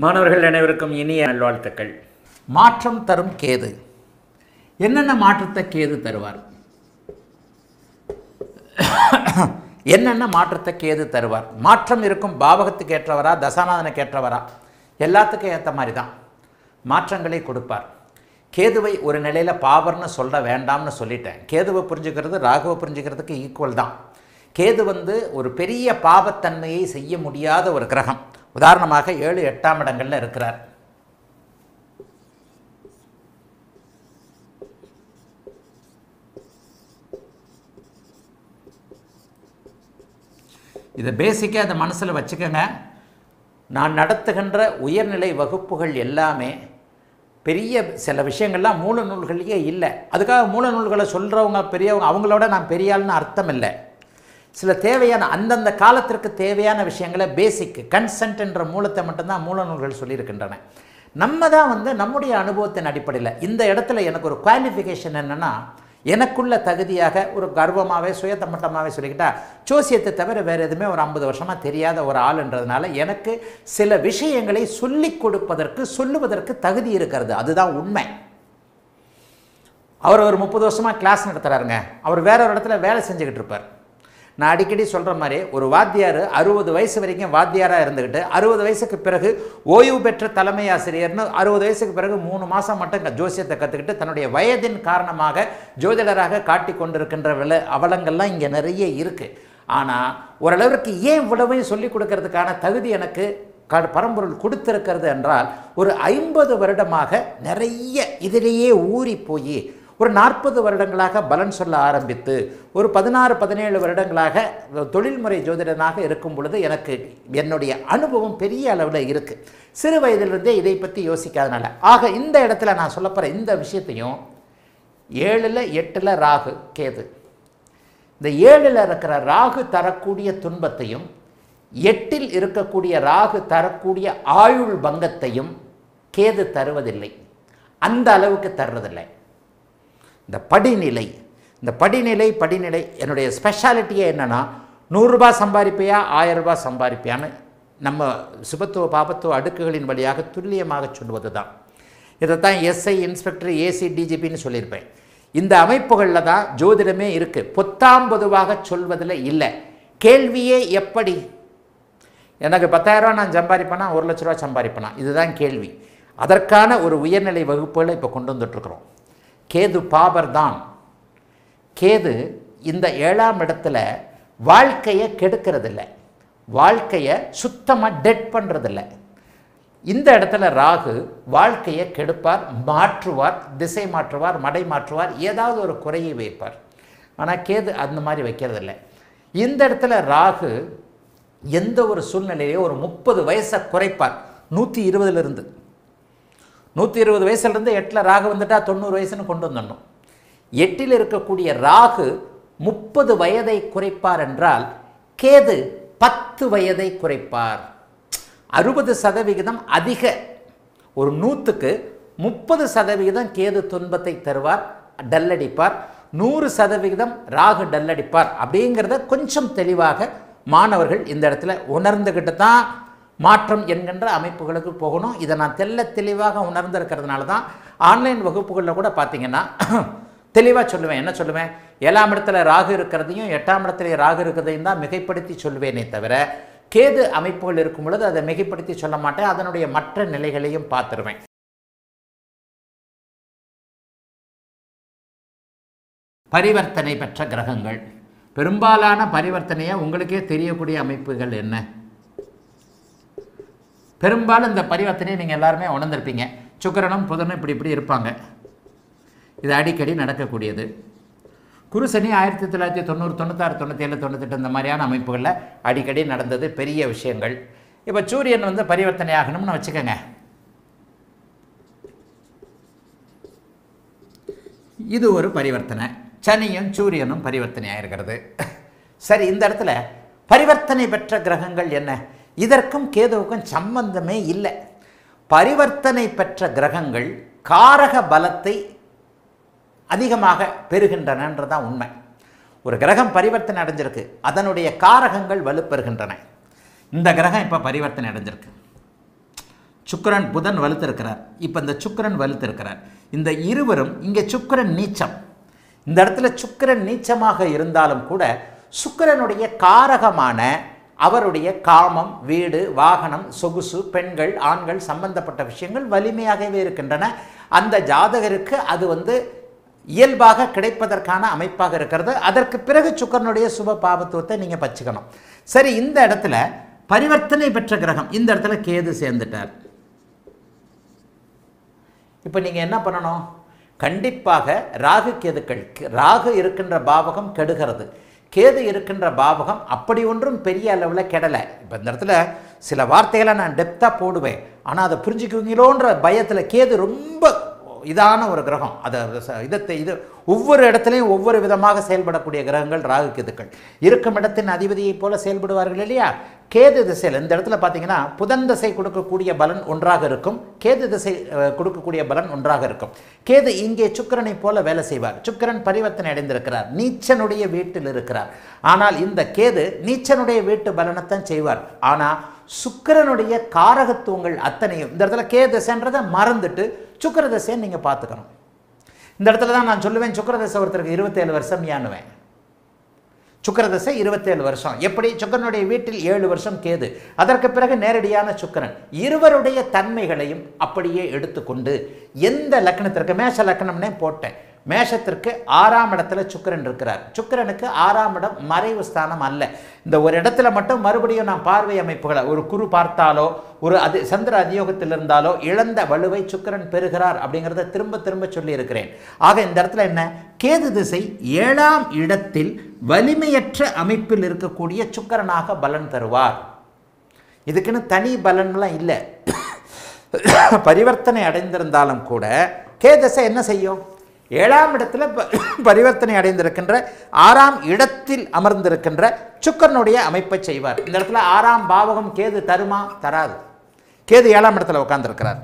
மாணவர்கள் அனைவருக்கும் இனிய நல்வாழ்த்துக்கள். மாற்றம் தரும் கேது. என்னென்ன மாற்றத்தை கேது தருவார்? என்னென்ன மாற்றத்தை கேது தருவார்? மாற்றம் இருக்கும் பாவகத்துக்கு ஏற்றவரா, தசாநாதனுக்கு ஏற்றவரா? எல்லாத்துக்கும் ஏற்ற மாதிரி தான் மாற்றங்களை கொடுப்பார். கேதுவை ஒரு நிலையில் பாவர்னு சொல்ல வேண்டாம்னு சொல்லிட்டேன். கேதுவை புரிஞ்சுக்கிறது ராகுவை புரிஞ்சுக்கிறதுக்கு ஈக்குவல் தான். கேது ஒரு பெரிய பாவத்தன்மையை செய்ய முடியாத ஒரு கிரகம். உதாரணமாக 7, 8ஆம் இடங்களில் இருக்கிறார். இதை பேசிக்காக அதை மனசில் வச்சுக்கோங்க. நான் நடத்துகின்ற உயர்நிலை வகுப்புகள் எல்லாமே பெரிய சில விஷயங்கள்லாம் மூல நூல்கள்லேயே இல்லை. அதுக்காக மூல நூல்களை சொல்கிறவங்க பெரியவங்க, அவங்களோட நான் பெரியாள்னு அர்த்தம் இல்லை. சில தேவையான அந்தந்த காலத்திற்கு தேவையான விஷயங்களை பேசிக் கன்சென்ட் என்ற மூலத்தை மட்டும்தான் மூல நூல்கள் சொல்லியிருக்கின்றன. நம்ம தான் நம்முடைய அனுபவத்தின் அடிப்படையில் இந்த இடத்துல எனக்கு ஒரு குவாலிஃபிகேஷன் என்னென்னா, எனக்குள்ள தகுதியாக ஒரு கர்வமாகவே சுயத்தமட்டமாகவே சொல்லிக்கிட்டா, ஜோசியத்தை தவிர வேறு எதுவுமே ஒரு 50 வருஷமாக தெரியாத ஒரு ஆளுன்றதுனால எனக்கு சில விஷயங்களை சொல்லிக் கொடுப்பதற்கு சொல்லுவதற்கு தகுதி இருக்கிறது. அதுதான் உண்மை. அவர் ஒரு 30 வருஷமாக கிளாஸ் நடத்துகிறாருங்க. அவர் வேற ஒரு இடத்துல வேலை செஞ்சுக்கிட்டு இருப்பார். நான் அடிக்கடி சொல்கிற மாதிரி ஒரு வாத்தியார் 60 வயசு வரைக்கும் வாத்தியாராக இருந்துக்கிட்டு 60 வயசுக்கு பிறகு ஓய்வு பெற்ற தலைமை ஆசிரியர்னு 60 வயசுக்கு பிறகு 3 மாதம் மட்டும் ஜோசியத்தை கற்றுக்கிட்டு தன்னுடைய வயதின் காரணமாக ஜோதிடராக காட்டி கொண்டிருக்கின்ற அவலங்கள்லாம் இங்கே நிறைய இருக்குது. ஆனால் ஓரளவிற்கு ஏன் இவ்வளவையும் சொல்லிக் கொடுக்கறதுக்கான தகுதி எனக்கு பரம்பொருள் கொடுத்திருக்கிறது என்றால், ஒரு 50 வருடமாக நிறைய இதிலேயே ஊறி போய் ஒரு 40 வருடங்களாக பலன் சொல்ல ஆரம்பித்து ஒரு 16, 17 வருடங்களாக தொழில்முறை ஜோதிடனாக இருக்கும் பொழுது எனக்கு என்னுடைய அனுபவம் பெரிய அளவில் இருக்குது. சிறு வயதிலிருந்தே இதை பற்றி யோசிக்காதனால. ஆக இந்த இடத்துல நான் சொல்ல போகிற இந்த விஷயத்தையும் 7, 8 ராகு கேது, இந்த 7 இருக்கிற ராகு தரக்கூடிய துன்பத்தையும் 8 இருக்கக்கூடிய ராகு தரக்கூடிய ஆயுள் பங்கத்தையும் கேது தருவதில்லை. அந்த அளவுக்கு தர்றதில்லை. இந்த படிநிலை என்னுடைய ஸ்பெஷாலிட்டியே என்னென்னா, 100 ரூபாய் சம்பாதிப்பையா 1000 ரூபாய் சம்பாதிப்பியான்னு நம்ம சுபத்துவ பாபத்துவ அடுக்குகளின் வழியாக துல்லியமாக சொல்வது தான். இதைத்தான் எஸ்ஐ, இன்ஸ்பெக்டர், ஏசி, டிஜிபின்னு சொல்லியிருப்பேன். இந்த அமைப்புகளில் தான் ஜோதிடமே இருக்குது. பொத்தாம் பொதுவாக சொல்வதில் இல்லை. கேள்வியே எப்படி? எனக்கு 10,000 ரூபா நான் சம்பாதிப்பேனா 1 லட்ச ரூபா சம்பாதிப்பேனா? இதுதான் கேள்வி. அதற்கான ஒரு உயர்நிலை வகுப்புகளை இப்போ கொண்டு வந்துட்டுருக்குறோம். கேது பாபர் தான். கேது இந்த 7ஆம் இடத்துல வாழ்க்கையை கெடுக்கிறதில்லை, வாழ்க்கையை சுத்தமாக டெட் பண்ணுறதில்லை. இந்த இடத்துல ராகு வாழ்க்கையை கெடுப்பார், மாற்றுவார், திசை மாற்றுவார், மடை மாற்றுவார், ஏதாவது ஒரு குறையை வைப்பார். ஆனால் கேது அந்த மாதிரி வைக்கிறதில்லை. இந்த இடத்துல ராகு எந்த ஒரு சூழ்நிலையிலேயே ஒரு 30 வயசை குறைப்பார். 120 வயசுலேருந்து 8 ராகு வந்துட்டால் 90 வயசுன்னு கொண்டு வந்துடணும். 8 இருக்கக்கூடிய ராகு 30 வயதை குறைப்பார் என்றால் கேது 10 வயதை குறைப்பார். 60% அதிக. ஒரு 100க்கு 30% கேது துன்பத்தை தருவார், டல்லடிப்பார். 100% ராகு டல்லடிப்பார். அப்படிங்கிறத கொஞ்சம் தெளிவாக மாணவர்கள் இந்த இடத்துல உணர்ந்துக்கிட்டு தான் மாற்றம் என்கின்ற அமைப்புகளுக்கு போகணும். இதை நான் தெளிவாக உணர்ந்திருக்கிறதுனால தான் ஆன்லைன் வகுப்புகளில் கூட பார்த்தீங்கன்னா தெளிவாக சொல்லுவேன். என்ன சொல்லுவேன்? 7ஆம் இடத்துல ராகு இருக்கிறதையும் 8ஆம் இடத்துல ராகு இருக்கிறதையும் தான் மிகைப்படுத்தி சொல்லுவேனே தவிர, கேது அமைப்புகள் இருக்கும் பொழுது அதை மிகைப்படுத்தி சொல்ல மாட்டேன். அதனுடைய மற்ற நிலைகளையும் பார்த்துருவேன். பரிவர்த்தனை பெற்ற கிரகங்கள், பெரும்பாலான பரிவர்த்தனையை உங்களுக்கே தெரியக்கூடிய அமைப்புகள் என்ன? பெரும்பாலும் இந்த பரிவர்த்தனையை நீங்கள் எல்லாருமே உணர்ந்திருப்பீங்க. சுக்கிரனும் புதனும் இப்படி இருப்பாங்க. இது அடிக்கடி நடக்கக்கூடியது. குரு சனி 1990, 96, 97, 98 இந்த மாதிரியான அமைப்புகளில் அடிக்கடி நடந்தது பெரிய விஷயங்கள். இப்போ சூரியன் பரிவர்த்தனை ஆகணும்னு வச்சுக்கோங்க. இது ஒரு பரிவர்த்தனை. சனியும் சூரியனும் பரிவர்த்தனை ஆகிருக்கிறது. சரி, இந்த இடத்துல பரிவர்த்தனை பெற்ற கிரகங்கள் என்ன? இதற்கும் கேதுவுக்கும் சம்பந்தமே இல்லை. பரிவர்த்தனை பெற்ற கிரகங்கள் காரக பலத்தை அதிகமாக பெறுகின்றனன்றதான் உண்மை. ஒரு கிரகம் பரிவர்த்தனை அடைஞ்சிருக்கு, அதனுடைய காரகங்கள் வலுப்பெறுகின்றன. இந்த கிரகம் இப்போ பரிவர்த்தனை அடைஞ்சிருக்கு. சுக்கிரன் புதன் வலுத்திருக்கிறார். இப்போ இந்த சுக்கிரன் வலுத்திருக்கிறார். இந்த இருவரும் இங்கே சுக்கிரன் நீச்சம். இந்த இடத்துல சுக்கிரன் நீச்சமாக இருந்தாலும் கூட சுக்கிரனுடைய காரகமான அவருடைய காமம், வீடு, வாகனம், சொகுசு, பெண்கள், ஆண்கள் சம்பந்தப்பட்ட விஷயங்கள் வலிமையாகவே இருக்கின்றன. அந்த ஜாதகருக்கு அது இயல்பாக கிடைப்பதற்கான அமைப்பாக இருக்கிறது. அதற்கு பிறகு சுக்கிரனுடைய சுப பாபத்துவத்தை நீங்கள் பச்சுக்கணும். சரி, இந்த இடத்துல பரிவர்த்தனை பெற்ற கிரகம் இந்த இடத்துல கேது சேர்ந்துட்டார். இப்போ நீங்கள் என்ன பண்ணணும்? கண்டிப்பாக ராகு கேதுக்கள், ராகு இருக்கின்ற பாவகம் கெடுகிறது, கேது இருக்கின்ற பாவகம் அப்படி ஒன்றும் பெரிய அளவில் கெடலை. இப்போ இந்த இடத்துல சில வார்த்தைகளை நான் டெப்த்தாக போடுவேன், ஆனால் அதை புரிஞ்சுக்குவீங்களோன்ற பயத்தில் கேது ரொம்ப இதான ஒரு கிரகம். இது ஒவ்வொரு இடத்துலையும் ஒவ்வொரு விதமாக செயல்படக்கூடிய கிரகங்கள் ராகு கேதுக்கள். இருக்கும் இடத்தின் அதிபதியை போல செயல்படுவார்கள் இல்லையா? கேது திசையில் இந்த இடத்துல பார்த்தீங்கன்னா புதன் திசை கொடுக்கக்கூடிய பலன் ஒன்றாக இருக்கும், கேது திசை கொடுக்கக்கூடிய பலன் ஒன்றாக இருக்கும். கேது இங்கே சுக்கிரனை போல வேலை செய்வார். சுக்கிரன் பரிவர்த்தனை அடைந்திருக்கிறார், நீச்சனுடைய வீட்டில் இருக்கிறார். ஆனால் இந்த கேது நீச்சனுடைய வீட்டு பலனைத்தான் செய்வார். ஆனால் சுக்கிரனுடைய காரகத்துவங்கள் அத்தனையும் இந்த இடத்துல கேது திசைன்றதை மறந்துட்டு சுக்கிர திசையை நீங்கள் பார்த்துக்கணும். இந்த இடத்துல தான் நான் சொல்லுவேன், சுக்கிர திசை ஒருத்தருக்கு 27 வருஷம் யானுவேன். சுக்கிர திசை 27 வருஷம். எப்படி? சுக்கிரனுடைய வீட்டில் 7 வருஷம் கேது, அதற்கு பிறகு நேரடியான சுக்கிரன். இருவருடைய தன்மைகளையும் அப்படியே எடுத்துக்கொண்டு எந்த லக்னத்திற்கு, மேஷ லக்னம்னே போட்டேன், மேஷத்திற்கு 6ஆம் இடத்துல சுக்கிரன் இருக்கிறார். சுக்கிரனுக்கு 6ஆம் இடம் மறைவு ஸ்தானம் அல்ல. இந்த ஒரு இடத்துல மட்டும் மறுபடியும் நான் பார்வை அமைப்புகளை ஒரு குரு பார்த்தாலோ ஒரு சந்திர அதியோகத்தில் இருந்தாலோ இழந்த வலுவை சுக்கிரன் பெறுகிறார் அப்படிங்கிறத திரும்ப திரும்ப சொல்லி இருக்கிறேன். ஆக இந்த இடத்துல என்ன? கேது திசை 7ஆம் இடத்தில் வலிமையற்ற அமைப்பில் இருக்கக்கூடிய சுக்கிரனாக பலன் தருவார். இதுக்குன்னு தனி பலன்லாம் இல்லை. பரிவர்த்தனை அடைந்திருந்தாலும் கூட கேது திசை என்ன செய்யும்? 7ஆம் இடத்துல பரிவர்த்தனை அடைந்திருக்கின்ற 6ஆம் இடத்தில் அமர்ந்திருக்கின்ற சுக்கிரனுடைய அமைப்பை செய்வார். இந்த இடத்துல 6ஆம் பாவகம் கேது தருமா? தராது. கேது 7ஆம் இடத்துல உட்கார்ந்திருக்கிறார்.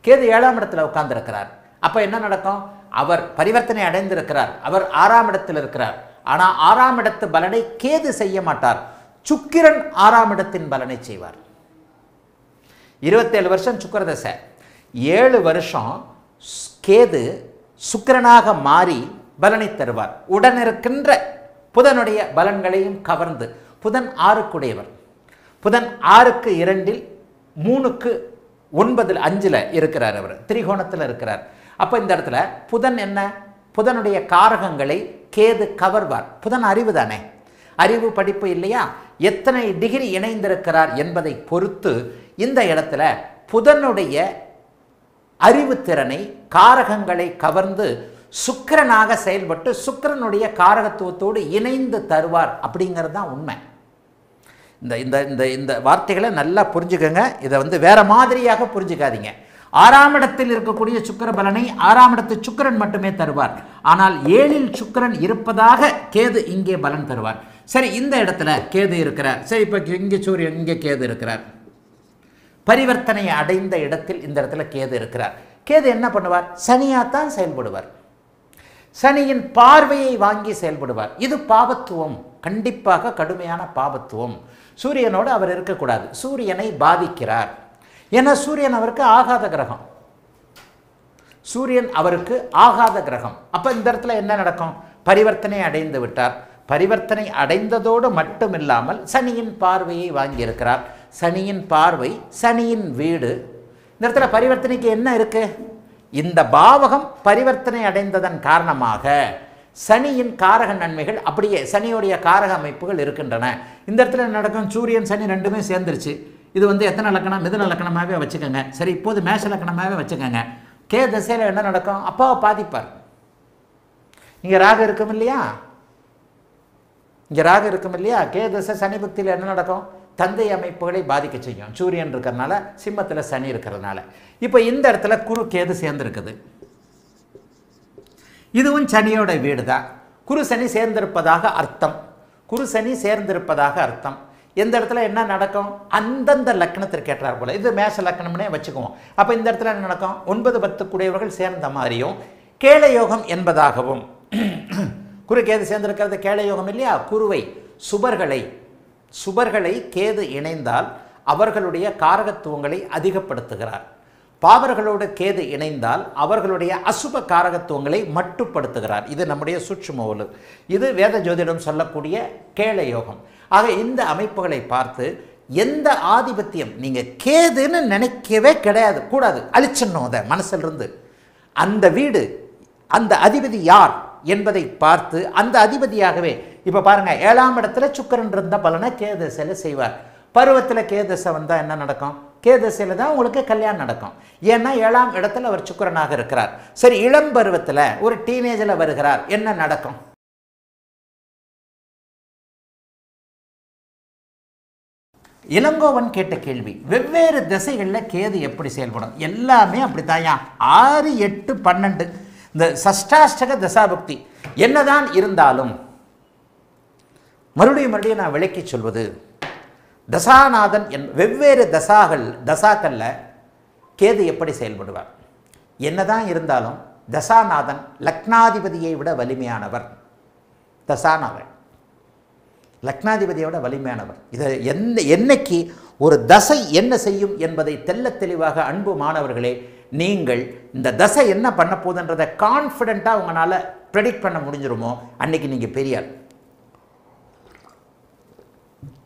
கேது 7ஆம் இடத்துல உட்கார்ந்திருக்கிறார். அப்போ என்ன நடக்கும்? அவர் பரிவர்த்தனை அடைந்திருக்கிறார், அவர் 6ஆம் இடத்தில் இருக்கிறார். ஆனால் 6ஆம் இடத்து பலனை கேது செய்ய மாட்டார், சுக்கிரன் 6ஆம் இடத்தின் பலனை செய்வார். 27 வருஷம் சுக்கிர தசை, 7 வருஷம் கேது சுக்கிரனாக மாறி பலனை தருவார். உடனிருக்கின்ற புதனுடைய பலன்களையும் கவர்ந்து, புதன் 6க்குடையவர், புதன் 6க்கு 2, 3க்கு 9, 5ல் இருக்கிறார், அவர் திரிகோணத்தில் இருக்கிறார். அப்போ இந்த இடத்துல புதன் என்ன? புதனுடைய காரகங்களை கேது கவர்வார். புதன் அறிவு தானே, அறிவு படிப்பு இல்லையா? எத்தனை டிகிரி இணைந்திருக்கிறார் என்பதை பொறுத்து இந்த இடத்துல புதனுடைய அறிவுத்திறனை, காரகங்களை கவர்ந்து சுக்கிரனாக செயல்பட்டு சுக்கிரனுடைய காரகத்துவத்தோடு இணைந்து தருவார். அப்படிங்கிறது தான் உண்மை. இந்த இந்த இந்த இந்த வார்த்தைகளை நல்லா புரிஞ்சுக்கோங்க. இதை வேற மாதிரியாக புரிஞ்சுக்காதீங்க. 6ஆம் இடத்தில் இருக்கக்கூடிய சுக்கிர பலனை 6ஆம் இடத்து சுக்கிரன் மட்டுமே தருவார். ஆனால் 7இல் சுக்கிரன் இருப்பதாக கேது இங்கே பலன் தருவார். சரி, இந்த இடத்துல கேது இருக்கிறார். சரி, இப்போ இங்கே சூரியன், இங்கே கேது இருக்கிறார். பரிவர்த்தனை அடைந்த இடத்தில் இந்த இடத்துல கேது இருக்கிறார். கேது என்ன பண்ணுவார்? சனியாத்தான் செயல்படுவார். சனியின் பார்வையை வாங்கி செயல்படுவார். இது பாபத்துவம், கண்டிப்பாக கடுமையான பாபத்துவம். சூரியனோடு அவர் இருக்கக்கூடாது, சூரியனை பாதிக்கிறார். ஏன்னா சூரியன் அவருக்கு ஆகாத கிரகம், சூரியன் அவருக்கு ஆகாத கிரகம். அப்போ இந்த இடத்துல என்ன நடக்கும்? பரிவர்த்தனை அடைந்து விட்டார். பரிவர்த்தனை அடைந்ததோடு மட்டுமில்லாமல் சனியின் பார்வையை வாங்கியிருக்கிறார். சனியின் பார்வை, சனியின் வீடு. இந்த இடத்துல பரிவர்த்தனைக்கு என்ன இருக்கு? இந்த பாவகம் பரிவர்த்தனை அடைந்ததன் காரணமாக சனியின் காரக நன்மைகள் அப்படியே சனியுடைய காரக அமைப்புகள் இருக்கின்றன. இந்த இடத்துல நடக்கும் சூரியன் சனி ரெண்டுமே சேர்ந்துருச்சு. இது எத்தனை லக்கணம்? மிதுன லக்கணமாகவே வச்சுக்கோங்க. சரி, இப்போது மேஷ லக்கணமாகவே வச்சுக்கோங்க. கே திசையில் என்ன நடக்கும்? அப்பாவை பாதிப்பார். இங்கே ராகு இருக்கும் இல்லையா? இங்கே ராகு இருக்கும் இல்லையா? கே திசை சனி பக்தியில் என்ன நடக்கும்? தந்தை அமைப்புகளை பாதிக்க செய்யும். சூரியன் இருக்கிறதுனால, சிம்மத்தில் சனி இருக்கிறதுனால. இப்போ இந்த இடத்துல குரு கேது சேர்ந்துருக்குது. இதுவும் சனியோட வீடு தான். குரு சனி சேர்ந்திருப்பதாக அர்த்தம். குரு சனி சேர்ந்திருப்பதாக அர்த்தம். எந்த இடத்துல என்ன நடக்கும்? அந்தந்த லக்னத்திற்கு ஏற்றார் போல. இது மேஷ லக்னம்னே வச்சுக்குவோம். அப்போ இந்த இடத்துல என்ன நடக்கும்? 9, 10 கூடியவர்கள் சேர்ந்த மாதிரியும் கேளயோகம் என்பதாகவும். குரு கேது சேர்ந்திருக்கிறது கேளயோகம் இல்லையா? குருவை சுபர்களை கேது இணைந்தால் அவர்களுடைய காரகத்துவங்களை அதிகப்படுத்துகிறார். பாவர்களோடு கேது இணைந்தால் அவர்களுடைய அசுப காரகத்துவங்களை மட்டுப்படுத்துகிறார். இது நம்முடைய சூட்சும. இது வேத ஜோதிடம் சொல்லக்கூடிய கேள யோகம். ஆக இந்த அமைப்புகளை பார்த்து எந்த ஆதிபத்தியம் நீங்கள் கேதுன்னு நினைக்கவே கிடையாது, கூடாது, அழிச்சிடணும் அதை மனசிலிருந்து. அந்த வீடு, அந்த அதிபதி யார் என்பதை பார்த்து அந்த அதிபதியாகவே இப்போ பாருங்கள், 7ஆம் இடத்துல சுக்கிரன் இருந்த பலனை கேது திசையில் செய்வார். பருவத்தில் கேது திசை வந்தால் என்ன நடக்கும்? கேது திசையில் தான் உங்களுக்கு கல்யாணம் நடக்கும். ஏன்னா 7ஆம் இடத்துல அவர் சுக்கிரனாக இருக்கிறார். சரி, இளம் பருவத்தில் ஒரு டீனேஜில் வருகிறார், என்ன நடக்கும்? இளங்கோவன் கேட்ட கேள்வி, வெவ்வேறு திசைகளில் கேது எப்படி செயல்படும்? எல்லாமே அப்படித்தாயா, 6, 8, 12 இந்த சஷ்டாஷ்டக தசாபக்தி என்னதான் இருந்தாலும் மறுபடியும் நான் விளக்கி சொல்வது, தசாநாதன் வெவ்வேறு தசாக்களில் கேது எப்படி செயல்படுவார்? என்னதான் இருந்தாலும் தசாநாதன் லக்னாதிபதியை விட வலிமையானவர். தசாநாதன் லக்னாதிபதியை விட வலிமையானவர். இதை என்னைக்கு ஒரு தசை என்ன செய்யும் என்பதை தெல்ல தெளிவாக அன்பு மாணவர்களே, நீங்கள் இந்த தசை என்ன பண்ண போகுதுன்றதை கான்ஃபிடென்ட்டாக உங்களால் ப்ரெடிக்ட் பண்ண முடிஞ்சிருமோ அன்னைக்கு நீங்கள் பெரியார்.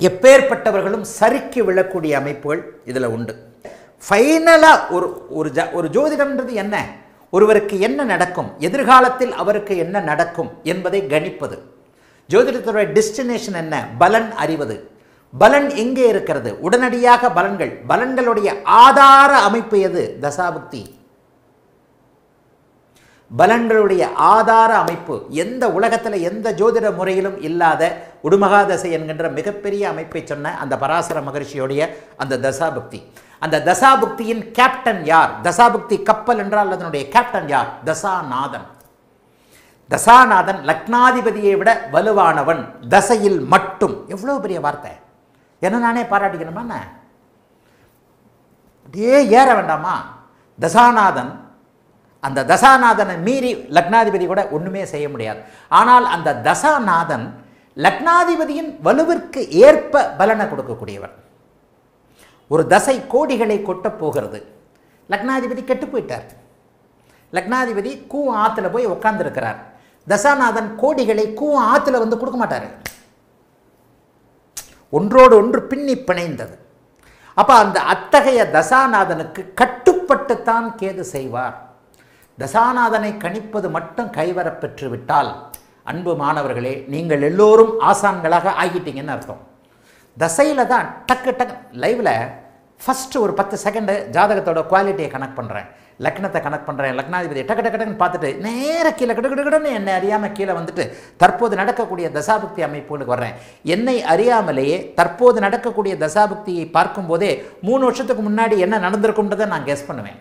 எப்பேற்பட்டவர்களும் சறுக்கி விழக்கூடிய அமைப்புகள் இதில் உண்டு. ஃபைனலாக ஒரு ஜோதிடம்ன்றது என்ன? ஒருவருக்கு என்ன நடக்கும், எதிர்காலத்தில் அவருக்கு என்ன நடக்கும் என்பதை கணிப்பது. ஜோதிடத்துடைய டெஸ்டினேஷன் என்ன? பலன் அறிவது. பலன் எங்கே இருக்கிறது? உடனடியாக பலன்களுடைய ஆதார அமைப்பு எது? தசாபுக்தி. பலன்களுடைய ஆதார அமைப்பு எந்த உலகத்தில் எந்த ஜோதிட முறையிலும் இல்லாத உடுமகாதசை என்கின்ற மிகப்பெரிய அமைப்பை சொன்ன அந்த பராசர மகரிஷியோடைய அந்த தசாபுக்தி. அந்த தசாபுக்தியின் கேப்டன் யார்? தசாபுக்தி கப்பல் என்றால் அதனுடைய கேப்டன் யார்? தசாநாதன். தசாநாதன் லக்னாதிபதியை விட வலுவானவன் தசையில் மட்டும். எவ்வளோ பெரிய வார்த்தை! என்ன நானே பாராட்டிக்கணுமா? அப்படியே ஏற வேண்டாமா? தசாநாதன், அந்த தசாநாதனை மீறி லக்னாதிபதி கூட ஒன்றுமே செய்ய முடியாது. ஆனால் அந்த தசாநாதன் லக்னாதிபதியின் வலுவிற்கு ஏற்ப பலனை கொடுக்கக்கூடியவர். ஒரு தசை கோடிகளை கொட்டப் போகிறது, லக்னாதிபதி கெட்டு போயிட்டார். லக்னாதிபதி ஆற்றுல போய் உட்கார்ந்துருக்கிறார். தசாநாதன் கோடிகளை ஆற்றுல வந்து கொடுக்க மாட்டார், ஒன்றோடு ஒன்று பின்னி பிணைந்தது. அப்போ அந்த அத்தகைய தசாநாதனுக்கு கட்டுப்பட்டுத்தான் கேது செய்வார். தசாநாதனை கணிப்பது மட்டும் கைவரப்பெற்று விட்டால் அன்பு மாணவர்களே, நீங்கள் எல்லோரும் ஆசான்களாக ஆகிட்டீங்கன்னு அர்த்தம். தசையில் தான் டக்கு லைவில் ஃபஸ்ட்டு ஒரு 10 செகண்டு ஜாதகத்தோட குவாலிட்டியை கனெக்ட் பண்ணுறேன், லக்னத்தை கனெக்ட் பண்ணுறேன், லக்னாதிபதியை டக்குன்னு பார்த்துட்டு நேர கீழே கிடன்னு என்னை அறியாமல் கீழே வந்துட்டு தற்போது நடக்கக்கூடிய தசாபுக்தி அமைப்புகளுக்கு வர்றேன். என்னை அறியாமலேயே தற்போது நடக்கக்கூடிய தசாபுக்தியை பார்க்கும்போதே 3 வருஷத்துக்கு முன்னாடி என்ன நடந்திருக்குன்றதை நான் கெஸ் பண்ணுவேன்.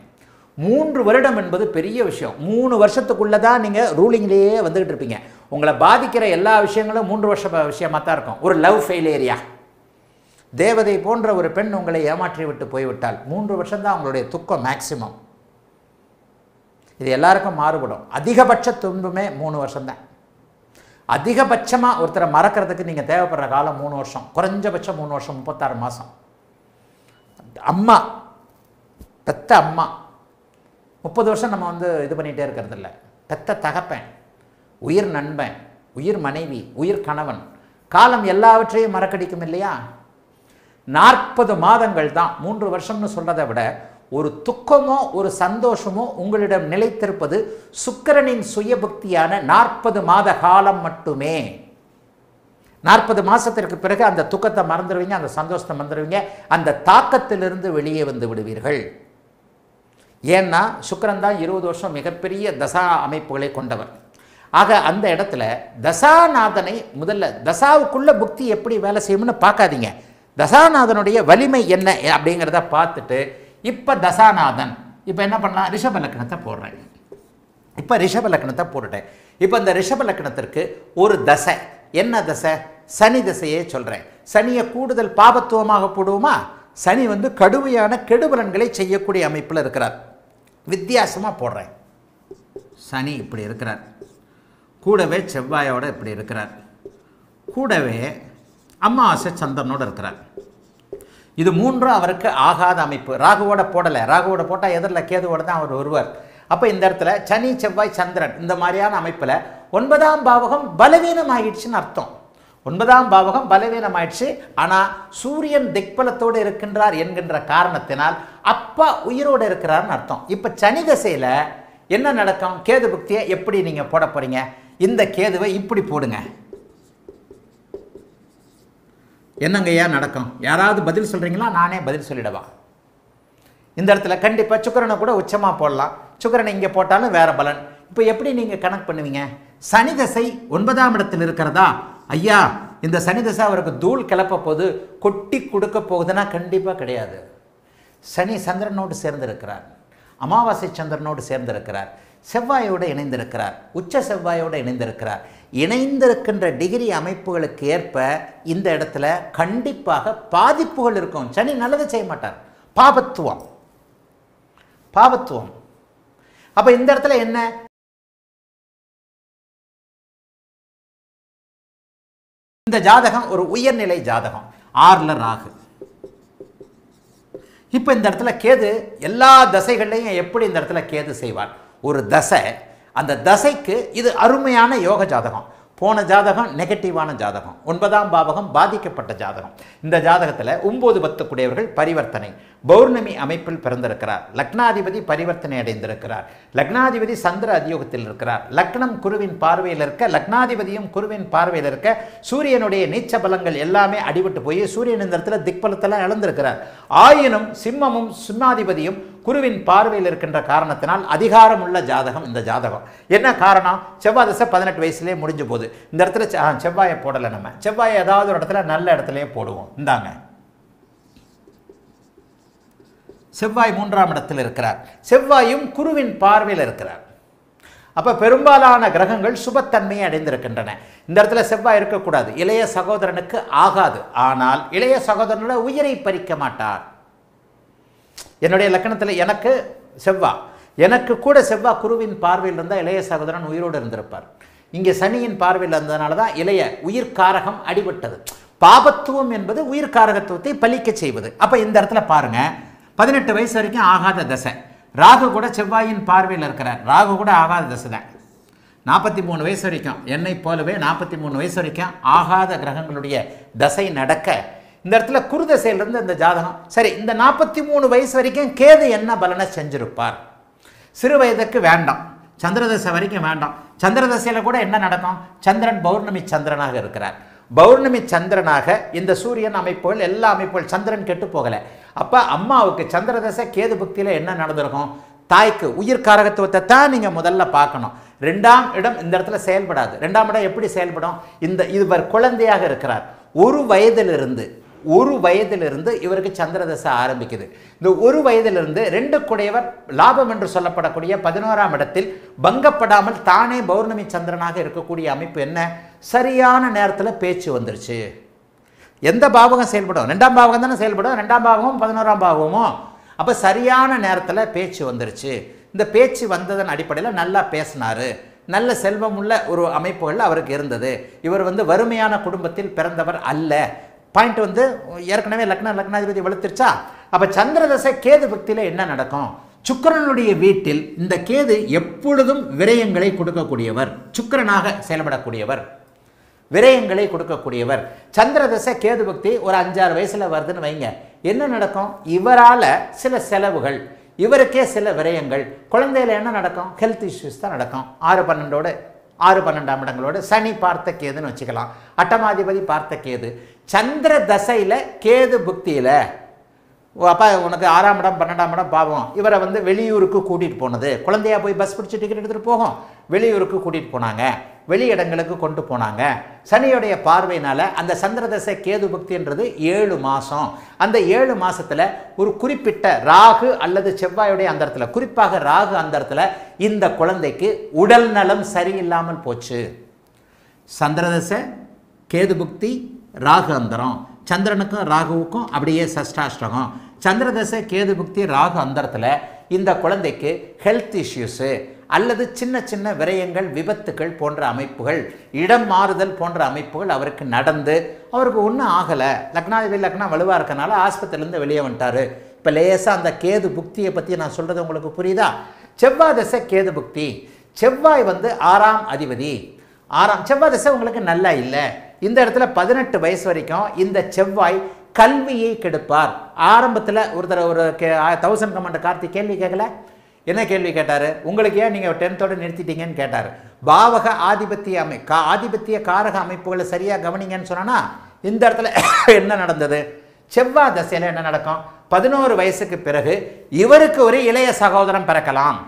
3 வருடம் என்பது பெரிய விஷயம். 3 வருஷத்துக்குள்ளே தான் நீங்கள் ரூலிங்லேயே வந்துக்கிட்டு இருப்பீங்க. உங்களை பாதிக்கிற எல்லா விஷயங்களும் 3 வருஷ விஷயமாக தான் இருக்கும். ஒரு லவ் ஃபெயிலியரியா, தேவதை போன்ற ஒரு பெண் உங்களை ஏமாற்றி விட்டு போய்விட்டால் 3 வருஷம்தான் உங்களுடைய துக்கம் மேக்சிமம். இது எல்லாருக்கும் மாறுபடும். அதிகபட்ச துன்பமே 3 வருஷம்தான். அதிகபட்சமாக ஒருத்தரை மறக்கிறதுக்கு நீங்கள் தேவைப்படுற காலம் 3 வருஷம், குறைஞ்சபட்சம் 3 வருஷம், 36 மாதம். அம்மா, பெத்த அம்மா 30 வருஷம் நம்ம இது பண்ணிகிட்டே இருக்கிறது இல்லை. பெத்த தகப்பன், உயிர் நண்பன், உயிர் மனைவி, உயிர் கணவன், காலம் எல்லாவற்றையும் மறக்கடிக்கும் இல்லையா? 40 மாதங்கள் தான். 3 வருஷம்னு சொல்கிறத விட ஒரு துக்கமோ ஒரு சந்தோஷமோ உங்களிடம் நிலைத்திருப்பது சுக்கிரனின் சுயபக்தியான 40 மாத காலம் மட்டுமே. 40 மாதத்திற்கு பிறகு அந்த துக்கத்தை மறந்துடுவீங்க, அந்த சந்தோஷத்தை மறந்துடுவீங்க, அந்த தாக்கத்திலிருந்து வெளியே வந்து விடுவீர்கள். ஏன்னா சுக்கிரன் தான் 20 வருஷம் மிகப்பெரிய தசா அமைப்புகளை கொண்டவர். ஆக அந்த இடத்துல தசாநாதனை முதல்ல தசாவுக்குள்ள புக்தி எப்படி வேலை செய்யும்னு பார்க்காதீங்க. தசாநாதனுடைய வலிமை என்ன அப்படிங்கிறத பார்த்துட்டு இப்போ தசாநாதன் இப்போ என்ன பண்ணலாம்? ரிஷப லக்னத்தை போடுறேன். இப்போ ரிஷப லக்னத்தை போட்டுட்டேன். இப்போ இந்த ரிஷப லக்னத்திற்கு ஒரு தசை, என்ன தசை? சனி தசையே சொல்கிறேன். சனியை கூடுதல் பாபத்துவமாக போடுவோமா? சனி கடுமையான கெடுபலன்களை செய்யக்கூடிய அமைப்பில் இருக்கிறார். வித்தியாசமாக போடுறேன். சனி இப்படி இருக்கிறார், கூடவே செவ்வாயோடு இப்படி இருக்கிறார், கூடவே அமாவாசை சந்திரனோடு இருக்கிறார். இது மூன்றும் அவருக்கு ஆகாத அமைப்பு. ராகுவோட போடலை, ராகுவோட போட்டால் எதிரில் கேதுவோட தான் அவர் வருவார். அப்போ இந்த இடத்துல சனி செவ்வாய் சந்திரன் இந்த மாதிரியான அமைப்பில் 9ஆம் பாவகம் பலவீனம் ஆகிடுச்சுன்னு அர்த்தம். 9ஆம் பாவகம் பலவீனம் ஆயிடுச்சு. ஆனால் சூரியன் திக்பலத்தோடு இருக்கின்றார் என்கின்ற காரணத்தினால் அப்பா உயிரோடு இருக்கிறார்னு அர்த்தம். இப்போ சனி திசையில் என்ன நடக்கும்? கேது புக்தியை எப்படி நீங்கள் போட போகிறீங்க? இந்த கேதுவை இப்படி போடுங்க. என்னங்கய்யா நடக்கும்? யாராவது பதில் சொல்கிறீங்களா? நானே பதில் சொல்லிடவா? இந்த இடத்துல கண்டிப்பாக சுக்கிரனை கூட உச்சமாக போடலாம். சுக்கிரனை இங்கே போட்டாலும் வேறு பலன். இப்போ எப்படி நீங்கள் கணக்கு பண்ணுவீங்க? சனி தசை 9ஆம் இடத்தில் இருக்கிறதா? ஐயா இந்த சனி தசை அவருக்கு தூள் கிளப்ப போது கொட்டி கொடுக்க போகுதுன்னா கண்டிப்பாக கிடையாது. சனி சந்திரனோடு சேர்ந்திருக்கிறார், அமாவாசை சந்திரனோடு சேர்ந்திருக்கிறார், செவ்வாயோடு இணைந்திருக்கிறார், உச்ச செவ்வாயோடு இணைந்திருக்கிறார். இணைந்திருக்கின்ற டிகிரி அமைப்புகளுக்கு ஏற்ப இந்த இடத்துல கண்டிப்பாக பாதிப்புகள் இருக்கும். சனி நல்லது செய்ய மாட்டார், பாபத்துவம். அப்போ இந்த இடத்துல என்ன? இந்த ஜாதகம் ஒரு உயர்நிலை ஜாதகம், 6ல் ராகு. இப்போ இந்த இடத்துல கேது எல்லா தசைகள்லையும் எப்படி இந்த இடத்துல கேது செய்வார்? ஒரு தசை, அந்த தசைக்கு இது அருமையான யோக ஜாதகம். போன ஜாதகம் நெகட்டிவான ஜாதகம், 9ஆம் பாவகம் பாதிக்கப்பட்ட ஜாதகம். இந்த ஜாதகத்தில் 9, 10 கூடியவர்கள் பரிவர்த்தனை பௌர்ணமி அமைப்பில் பிறந்திருக்கிறார். லக்னாதிபதி பரிவர்த்தனை அடைந்திருக்கிறார். லக்னாதிபதி சந்திர அதியோகத்தில் இருக்கிறார். லக்னம் குருவின் பார்வையில் இருக்க, லக்னாதிபதியும் குருவின் பார்வையில் இருக்க, சூரியனுடைய நீச்ச பலங்கள் எல்லாமே அடிபட்டு போய் சூரியன் இந்த இடத்துல திக்பலத்தெல்லாம் இழந்திருக்கிறார். ஆயினும் சிம்மமும் சிம்மாதிபதியும் குருவின் பார்வையில் இருக்கின்ற காரணத்தினால் அதிகாரம் உள்ள ஜாதகம் இந்த ஜாதகம். என்ன காரணம்? செவ்வாய் தசை 18 வயசுலேயே முடிஞ்ச போது இந்த இடத்துல செவ்வாயை போடலை. நம்ம செவ்வாயை ஏதாவது ஒரு இடத்துல நல்ல இடத்துலயே போடுவோம். இந்தாங்க, செவ்வாய் 3ஆம் இடத்தில் இருக்கிறார். செவ்வாயும் குருவின் பார்வையில் இருக்கிறார். அப்போ பெரும்பாலான கிரகங்கள் சுபத்தன்மையை அடைந்திருக்கின்றன. இந்த இடத்துல செவ்வாய் இருக்கக்கூடாது, இளைய சகோதரனுக்கு ஆகாது. ஆனால் இளைய சகோதரனோட உயிரை பறிக்க மாட்டார். என்னுடைய லக்கணத்தில் எனக்கு செவ்வாய், எனக்கு கூட செவ்வாய் குருவின் பார்வையில் இருந்தால் இளைய சகோதரன் உயிரோடு இருந்திருப்பார். இங்கே சனியின் பார்வையில் இருந்ததுனால தான் இளைய உயிர்காரகம் அடிபட்டது. பாபத்துவம் என்பது உயிர்காரகத்துவத்தை பலிக்க செய்வது. அப்போ இந்த இடத்துல பாருங்க, 18 வயசு வரைக்கும் ஆகாத தசை. ராகு கூட செவ்வாயின் பார்வையில் இருக்கிறார். ராகு கூட ஆகாத தசை தான். 43 வயசு வரைக்கும், என்னை போலவே 43 வயசு வரைக்கும் ஆகாத கிரகங்களுடைய தசை நடக்க இந்த இடத்துல குரு தசையிலிருந்து இந்த ஜாதகம் சரி. இந்த 43 வயசு வரைக்கும் கேது என்ன பலனை செஞ்சிருப்பார்? சிறு வயதுக்கு வேண்டாம், சந்திரதசை வரைக்கும் வேண்டாம். சந்திரதசையில் கூட என்ன நடக்கும்? சந்திரன் பௌர்ணமி சந்திரனாக இருக்கிறார். பௌர்ணமி சந்திரனாக இந்த சூரியன் அமைப்புகள் எல்லா அமைப்புகள், சந்திரன் கெட்டு போகலை. அப்போ அம்மாவுக்கு சந்திரதசை கேது புக்தியில் என்ன நடந்திருக்கும்? தாய்க்கு உயிர்காரகத்துவத்தை தான் நீங்கள் முதல்ல பார்க்கணும். 2ஆம் இடம் இந்த இடத்துல செயல்படாது. 2ஆம் இடம் எப்படி செயல்படும்? இவர் குழந்தையாக இருக்கிறார். ஒரு வயதிலிருந்து இவருக்கு சந்திரதசை ஆரம்பிக்குது. இந்த ஒரு வயதிலிருந்து 2 குடையவர் லாபம் என்று சொல்லப்படக்கூடிய 11ஆம் இடத்தில் பங்கப்படாமல் தானே பௌர்ணமி சந்திரனாக இருக்கக்கூடிய அமைப்பு என்ன? சரியான நேரத்தில் பேச்சு வந்துருச்சு. எந்த பாவகம் செயல்படும்? 2ஆம் பாவகம் தானே செயல்படும். 2ஆம் பாவமும் 11ஆம் பாவமும். அப்போ சரியான நேரத்தில் பேச்சு வந்துருச்சு. இந்த பேச்சு வந்ததன் அடிப்படையில் நல்லா பேசினார். நல்ல செல்வம் உள்ள ஒரு அமைப்புகள் அவருக்கு இருந்தது. இவர் வறுமையான குடும்பத்தில் பிறந்தவர் அல்ல. பாயிண்ட் ஏற்கனவே லக்னாதிபதி வலுத்துருச்சா? அப்போ சந்திரதசை கேது பக்தியில் என்ன நடக்கும்? சுக்கிரனுடைய வீட்டில் இந்த கேது எப்பொழுதும் விரயங்களை கொடுக்கக்கூடியவர், சுக்கிரனாக செயல்படக்கூடியவர், விரயங்களை கொடுக்கக்கூடியவர். சந்திரதசை கேது பக்தி ஒரு 5-6 வயசில் வருதுன்னு வைங்க, என்ன நடக்கும்? இவரால் சில செலவுகள், இவருக்கே சில விரயங்கள். குழந்தையில் என்ன நடக்கும்? ஹெல்த் இஷ்யூஸ் தான் நடக்கும். 6-12ஆம் இடங்களோடு சனி பார்த்த கேதுன்னு வச்சுக்கலாம். அட்டமாதிபதி பார்த்த கேது. சந்திர தசையில் கேது புக்தியில் அப்பா உனக்கு 6ஆம் இடம் 12ஆம் இடம் பாவம். இவரை வெளியூருக்கு கூட்டிகிட்டு போனது, குழந்தையா போய் பஸ் பிடிச்சி டிக்கெட் எடுத்துகிட்டு போகும், வெளியூருக்கு கூட்டிகிட்டு போனாங்க, வெளி இடங்களுக்கு கொண்டு போனாங்க. சனியுடைய பார்வையினால் அந்த சந்திரதசை கேது புக்தின்றது 7 மாதம். அந்த 7 மாதத்தில் ஒரு குறிப்பிட்ட ராகு அல்லது செவ்வாயுடைய அந்த இடத்துல, குறிப்பாக ராகு அந்த இடத்துல இந்த குழந்தைக்கு உடல் நலம் சரியில்லாமல் போச்சு. சந்திரதசை கேது புக்தி ராகு அந்தரம், சந்திரனுக்கும் ராகுவுக்கும் அப்படியே சஷ்டாஷ்டகம். சந்திரதசை கேது புக்தி ராகு அந்தரத்தில் இந்த குழந்தைக்கு ஹெல்த் இஷ்யூஸு, அல்லது சின்ன சின்ன விரயங்கள், விபத்துக்கள் போன்ற அமைப்புகள், இடம் மாறுதல் போன்ற அமைப்புகள் அவருக்கு நடந்து அவருக்கு ஒன்றும் ஆகலை. லக்னாதிபதி லக்னம் வலுவாக இருக்கனால ஆஸ்பத்திரியிலேருந்து வெளியே வந்துட்டார். இப்போ லேசாக அந்த கேது புக்தியை பற்றி நான் சொல்கிறது உங்களுக்கு புரியுதா? செவ்வாய் தசை கேது புக்தி. செவ்வாய் வந்து 6ஆம் அதிபதி. செவ்வாய் தசை உங்களுக்கு நல்லா இல்லை. இந்த இடத்துல 18 வயசு வரைக்கும் இந்த செவ்வாய் கல்வியை கெடுப்பார். ஆரம்பத்தில் ஒருத்தர் ஒரு 1000 கமெண்ட் கார்த்தி கேள்வி கேட்கல. என்ன கேள்வி கேட்டார்? உங்களுக்கு ஏன் நீங்கள் 10th நிறுத்திட்டீங்கன்னு கேட்டார். பாவக ஆதிபத்திய ஆதிபத்திய காரக அமைப்புகளை சரியாக கவனிங்கன்னு சொன்னா இந்த இடத்துல என்ன நடந்தது? செவ்வாய் தசையில் என்ன நடக்கும்? 11 வயசுக்கு பிறகு இவருக்கு ஒரு இளைய சகோதரன் பிறக்கலாம்.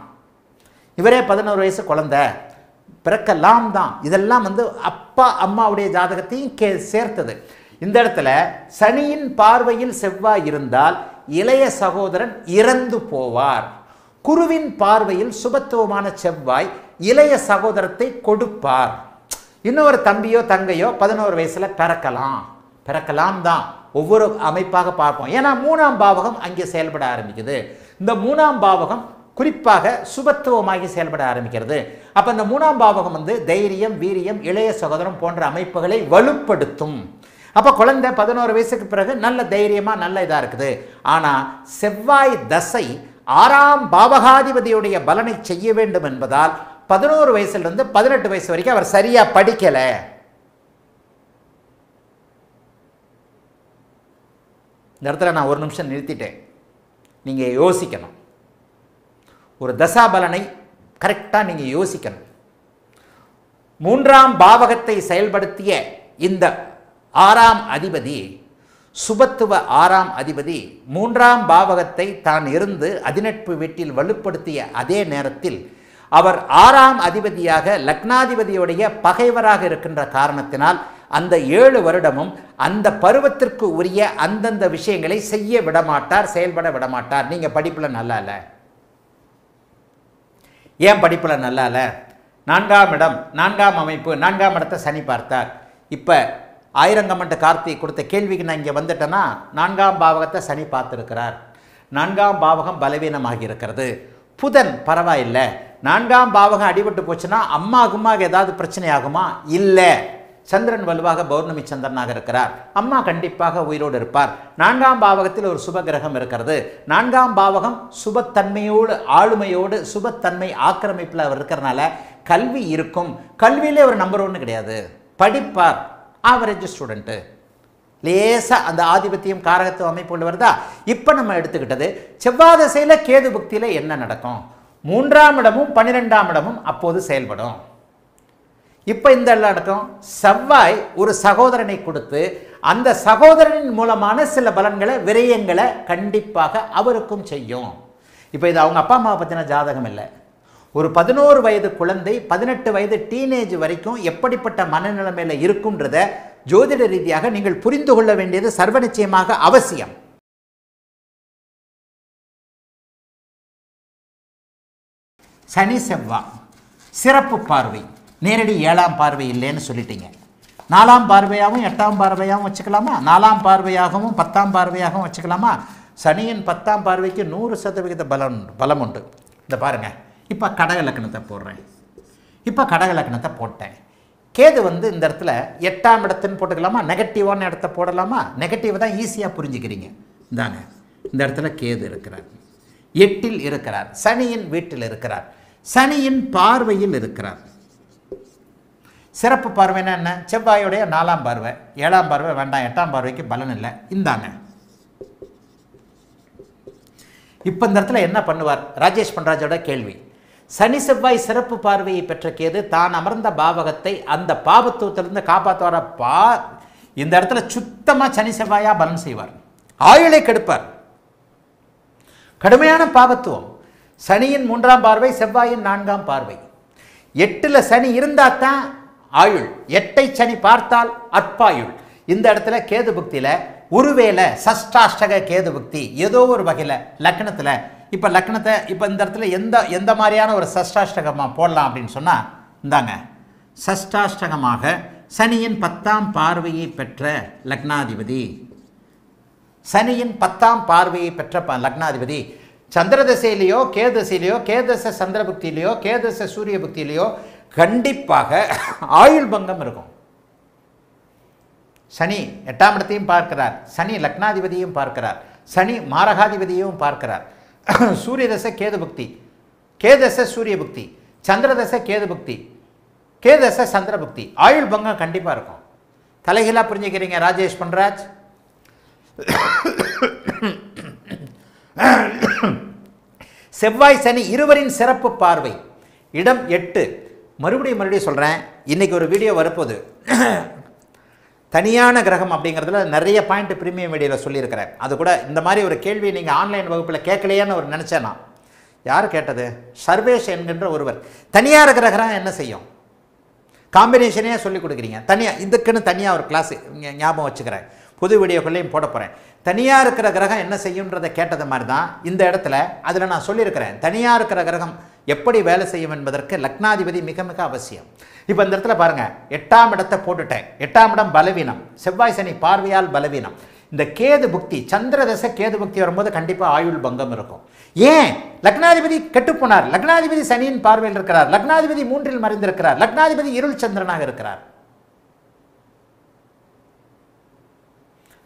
இவரே 11 வயசு குழந்தை பிறக்கலாம் தான். இதெல்லாம் வந்து அப்பா அம்மாவுடைய ஜாதகத்தையும் சேர்த்தது. இந்த இடத்துல சனியின் பார்வையில் செவ்வாய் இருந்தால் இளைய சகோதரன் இறந்து போவார். குருவின் பார்வையில் சுபத்துவமான செவ்வாய் இளைய சகோதரத்தை கொடுப்பார். இன்னொரு தம்பியோ தங்கையோ 11 வயசுல பிறக்கலாம் தான். ஒவ்வொரு அமைப்பாக பார்ப்போம். ஏன்னா 3ஆம் பாவகம் அங்கே செயல்பட ஆரம்பிக்குது. இந்த 3ஆம் பாவகம் குறிப்பாக சுபத்துவமாகி செயல்பட ஆரம்பிக்கிறது. அப்போ இந்த 3ஆம் பாவகம் வந்து தைரியம், வீரியம், இளைய சகோதரம் போன்ற அமைப்புகளை வலுப்படுத்தும். அப்போ குழந்தை 11 வயசுக்கு பிறகு நல்ல தைரியமாக நல்ல இதாக இருக்குது. ஆனால் செவ்வாய் தசை 6ஆம் பாவகாதிபதியுடைய பலனை செய்ய வேண்டும் என்பதால் 11 வயசுலேருந்து 18 வயசு வரைக்கும் அவர் சரியாக படிக்கலை. இந்த இடத்துல நான் ஒரு நிமிஷம் நிறுத்திட்டேன். நீங்கள் யோசிக்கணும். ஒரு தசாபலனை கரெக்டாக நீங்கள் யோசிக்கணும். 3ஆம் பாவகத்தை செயல்படுத்திய இந்த 6ஆம் அதிபதி, சுபத்துவ 6ஆம் அதிபதி 3ஆம் பாவகத்தை தான் இருந்து 18 வீட்டில் வலுப்படுத்திய அதே நேரத்தில் அவர் 6ஆம் அதிபதியாக லக்னாதிபதியுடைய பகைவராக இருக்கின்ற காரணத்தினால் அந்த 7 வருடமும் அந்த பருவத்திற்கு உரிய அந்தந்த விஷயங்களை செய்ய விடமாட்டார், செயல்பட விடமாட்டார். நீங்கள் படிப்பில் நல்லா இல்லை. ஏன் படிப்பில் நல்லா இல்லை? 4ஆம் இடம், 4ஆம் அமைப்பு, 4ஆம் இடத்தை சனி பார்த்தார். இப்போ 1000 கமெண்ட் கார்த்தி கொடுத்த கேள்விக்கு நான் இங்கே வந்துட்டேன்னா 4ஆம் பாவகத்தை சனி பார்த்துருக்கிறார். 4ஆம் பாவகம் பலவீனமாகி இருக்கிறது. புதன் பரவாயில்லை. 4ஆம் பாவகம் அடிபட்டு போச்சுன்னா அம்மாவுக்கு ஏதாவது பிரச்சனை ஆகுமா? இல்லை. சந்திரன் வலுவாக பௌர்ணமி சந்திரனாக இருக்கிறார். அம்மா கண்டிப்பாக உயிரோடு இருப்பார். 4ஆம் பாவகத்தில் ஒரு சுப கிரகம் இருக்கிறது. 4ஆம் பாவகம் சுபத்தன்மையோடு, ஆளுமையோடு, சுபத்தன்மை ஆக்கிரமிப்பில் அவர் இருக்கிறனால கல்வி இருக்கும். கல்வியிலே ஒரு நம்பர் 1 கிடையாது. படிப்பார். Average student. லேசாக அந்த ஆதிபத்தியம் காரகத்துவ அமைப்பு வருதா? இப்போ நம்ம எடுத்துக்கிட்டது செவ்வாய் தசையில் கேது புக்தியில் என்ன நடக்கும்? 3ஆம் இடமும் 12ஆம் இடமும் அப்போது செயல்படும். இப்போ இந்த நடக்கும். செவ்வாய் ஒரு சகோதரனை கொடுத்து அந்த சகோதரனின் மூலமான சில பலன்களை, விரயங்களை கண்டிப்பாக அவருக்கும் செய்யும். இப்போ இது அவங்க அப்பா அம்மாவை பற்றின ஜாதகம் இல்லை. ஒரு 11 வயது குழந்தை 18 வயது டீனேஜ் வரைக்கும் எப்படிப்பட்ட மனநிலைமையில் இருக்கும்ன்றத ஜோதிட ரீதியாக நீங்கள் புரிந்து கொள்ள வேண்டியது சர்வ நிச்சயமாக அவசியம். சனி செவ்வாய் சிறப்பு பார்வை, நேரடி 7ஆம் பார்வை இல்லைன்னு சொல்லிட்டீங்க. 4ஆம் பார்வையாகவும் 8ஆம் பார்வையாகவும் வச்சுக்கலாமா? 4ஆம் பார்வையாகவும் 10ஆம் பார்வையாகவும் வச்சுக்கலாமா? சனியின் 10ஆம் பார்வைக்கு 100% பலம் உண்டு. இந்த பாருங்கள். இப்போ கடக லக்னத்தை போட்டேன். கேது வந்து இந்த இடத்துல 8ஆம் இடத்துன்னு போட்டுக்கலாமா? நெகட்டிவான இடத்த போடலாமா? நெகட்டிவ் தான் ஈஸியாக புரிஞ்சுக்கிறீங்க. இந்தாங்க, இந்த இடத்துல கேது இருக்கிறார், 8இல் இருக்கிறார், சனியின் வீட்டில் இருக்கிறார், சனியின் பார்வையில் இருக்கிறார். சிறப்பு பார்வைன்னா என்ன? செவ்வாயுடைய 4ஆம் பார்வை, 7ஆம் பார்வை வேண்டாம், 8ஆம் பார்வைக்கு பலன் இல்லை. இந்தாங்க. இப்போ இந்த இடத்துல என்ன பண்ணுவார்? ராஜேஷ் பண்ராஜோட கேள்வி. சனி செவ்வாய் சிறப்பு பார்வையை பெற்ற கேது தான் அமர்ந்த பாவகத்தை அந்த பாபத்துவத்திலிருந்து காப்பாற்றுவாரப்பா. இந்த இடத்துல சுத்தமாக சனி செவ்வாயா பலன் செய்வார். ஆயுளை கெடுப்பார். கடுமையான பாபத்துவம். சனியின் 3ஆம் பார்வை, செவ்வாயின் 4ஆம் பார்வை. 8ல் சனி இருந்தால் தான் ஆயுள். 8ஐ சனி பார்த்தால் அற்பாயுள். இந்த இடத்துல கேது புக்தியில் ஒருவேளை சஷ்டாஷ்டக கேது புக்தி ஏதோ ஒரு வகையில் லக்னத்தில், இப்போ லக்னத்தை இப்போ இந்த இடத்துல எந்த மாதிரியான ஒரு சஷ்டாஷ்டகமாக போடலாம் அப்படின்னு சொன்னால், இந்தாங்க, சஷ்டாஷ்டகமாக சனியின் 10ஆம் பார்வையை பெற்ற லக்னாதிபதி, சனியின் 10ஆம் பார்வையை பெற்ற லக்னாதிபதி சந்திர திசையிலையோ கேது திசையிலையோ கேதச சந்திர புக்தியிலையோ கேதச சூரிய புக்தியிலையோ கண்டிப்பாக ஆயுள் பங்கம் இருக்கும். சனி 8ஆம் இடத்தையும் பார்க்கிறார், சனி லக்னாதிபதியும் பார்க்கிறார், சனி மாரகாதிபதியும் பார்க்கிறார். சூரிய தசை கேது புக்தி, கேதச சூரிய புக்தி, சந்திர தசை கேது புக்தி, கேதச சந்திர புக்தி, ஆயுள் பங்கம் கண்டிப்பாக இருக்கும். தலைகளாக புரிஞ்சுக்கிறீங்க ராஜேஷ் பண்ராஜ்? செவ்வாய் சனி இருவரின் சிறப்பு பார்வை, இடம் 8. மறுபடியும் சொல்கிறேன், இன்றைக்கி ஒரு வீடியோ வரப்போகுது. தனியான கிரகம் அப்படிங்கிறதுல நிறைய பாயிண்ட் ப்ரீமியம் வீடியோவில் சொல்லியிருக்கிறேன். அது கூட இந்த மாதிரி ஒரு கேள்வி நீங்கள் ஆன்லைன் வகுப்பில் கேட்கலையான்னு ஒரு நினச்சேன் நான். யார் கேட்டது? சர்வேஷ் என்கின்ற ஒருவர். தனியார் கிரகம் என்ன செய்யும்? காம்பினேஷனே சொல்லிக் கொடுக்குறீங்க. தனியாக இதுக்குன்னு தனியாக ஒரு கிளாஸ் ஞாபகம் வச்சுக்கிறேன், புது வீடியோக்கள்லையும் போட போகிறேன். தனியாக இருக்கிற கிரகம் என்ன செய்யும்ன்றதை கேட்டது மாதிரி தான் இந்த இடத்துல அதில் நான் சொல்லியிருக்கிறேன். தனியாக இருக்கிற கிரகம் எப்படி வேலை செய்யும் என்பதற்கு லக்னாதிபதி மிக மிக அவசியம். இப்போ இந்த இடத்துல பாருங்கள், 8ஆம் இடத்தை போட்டுட்டேன். 8ஆம் இடம் பலவீனம், செவ்வாய் சனி பார்வையால் பலவீனம். இந்த கேது புக்தி, சந்திர தசை கேது புக்தி வரும்போது கண்டிப்பாக ஆயுள் பங்கம் இருக்கும். ஏன்? லக்னாதிபதி கெட்டுப்போனார், லக்னாதிபதி சனியின் பார்வையில் இருக்கிறார், லக்னாதிபதி 3இல் மறைந்திருக்கிறார், லக்னாதிபதி இருள் சந்திரனாக இருக்கிறார்.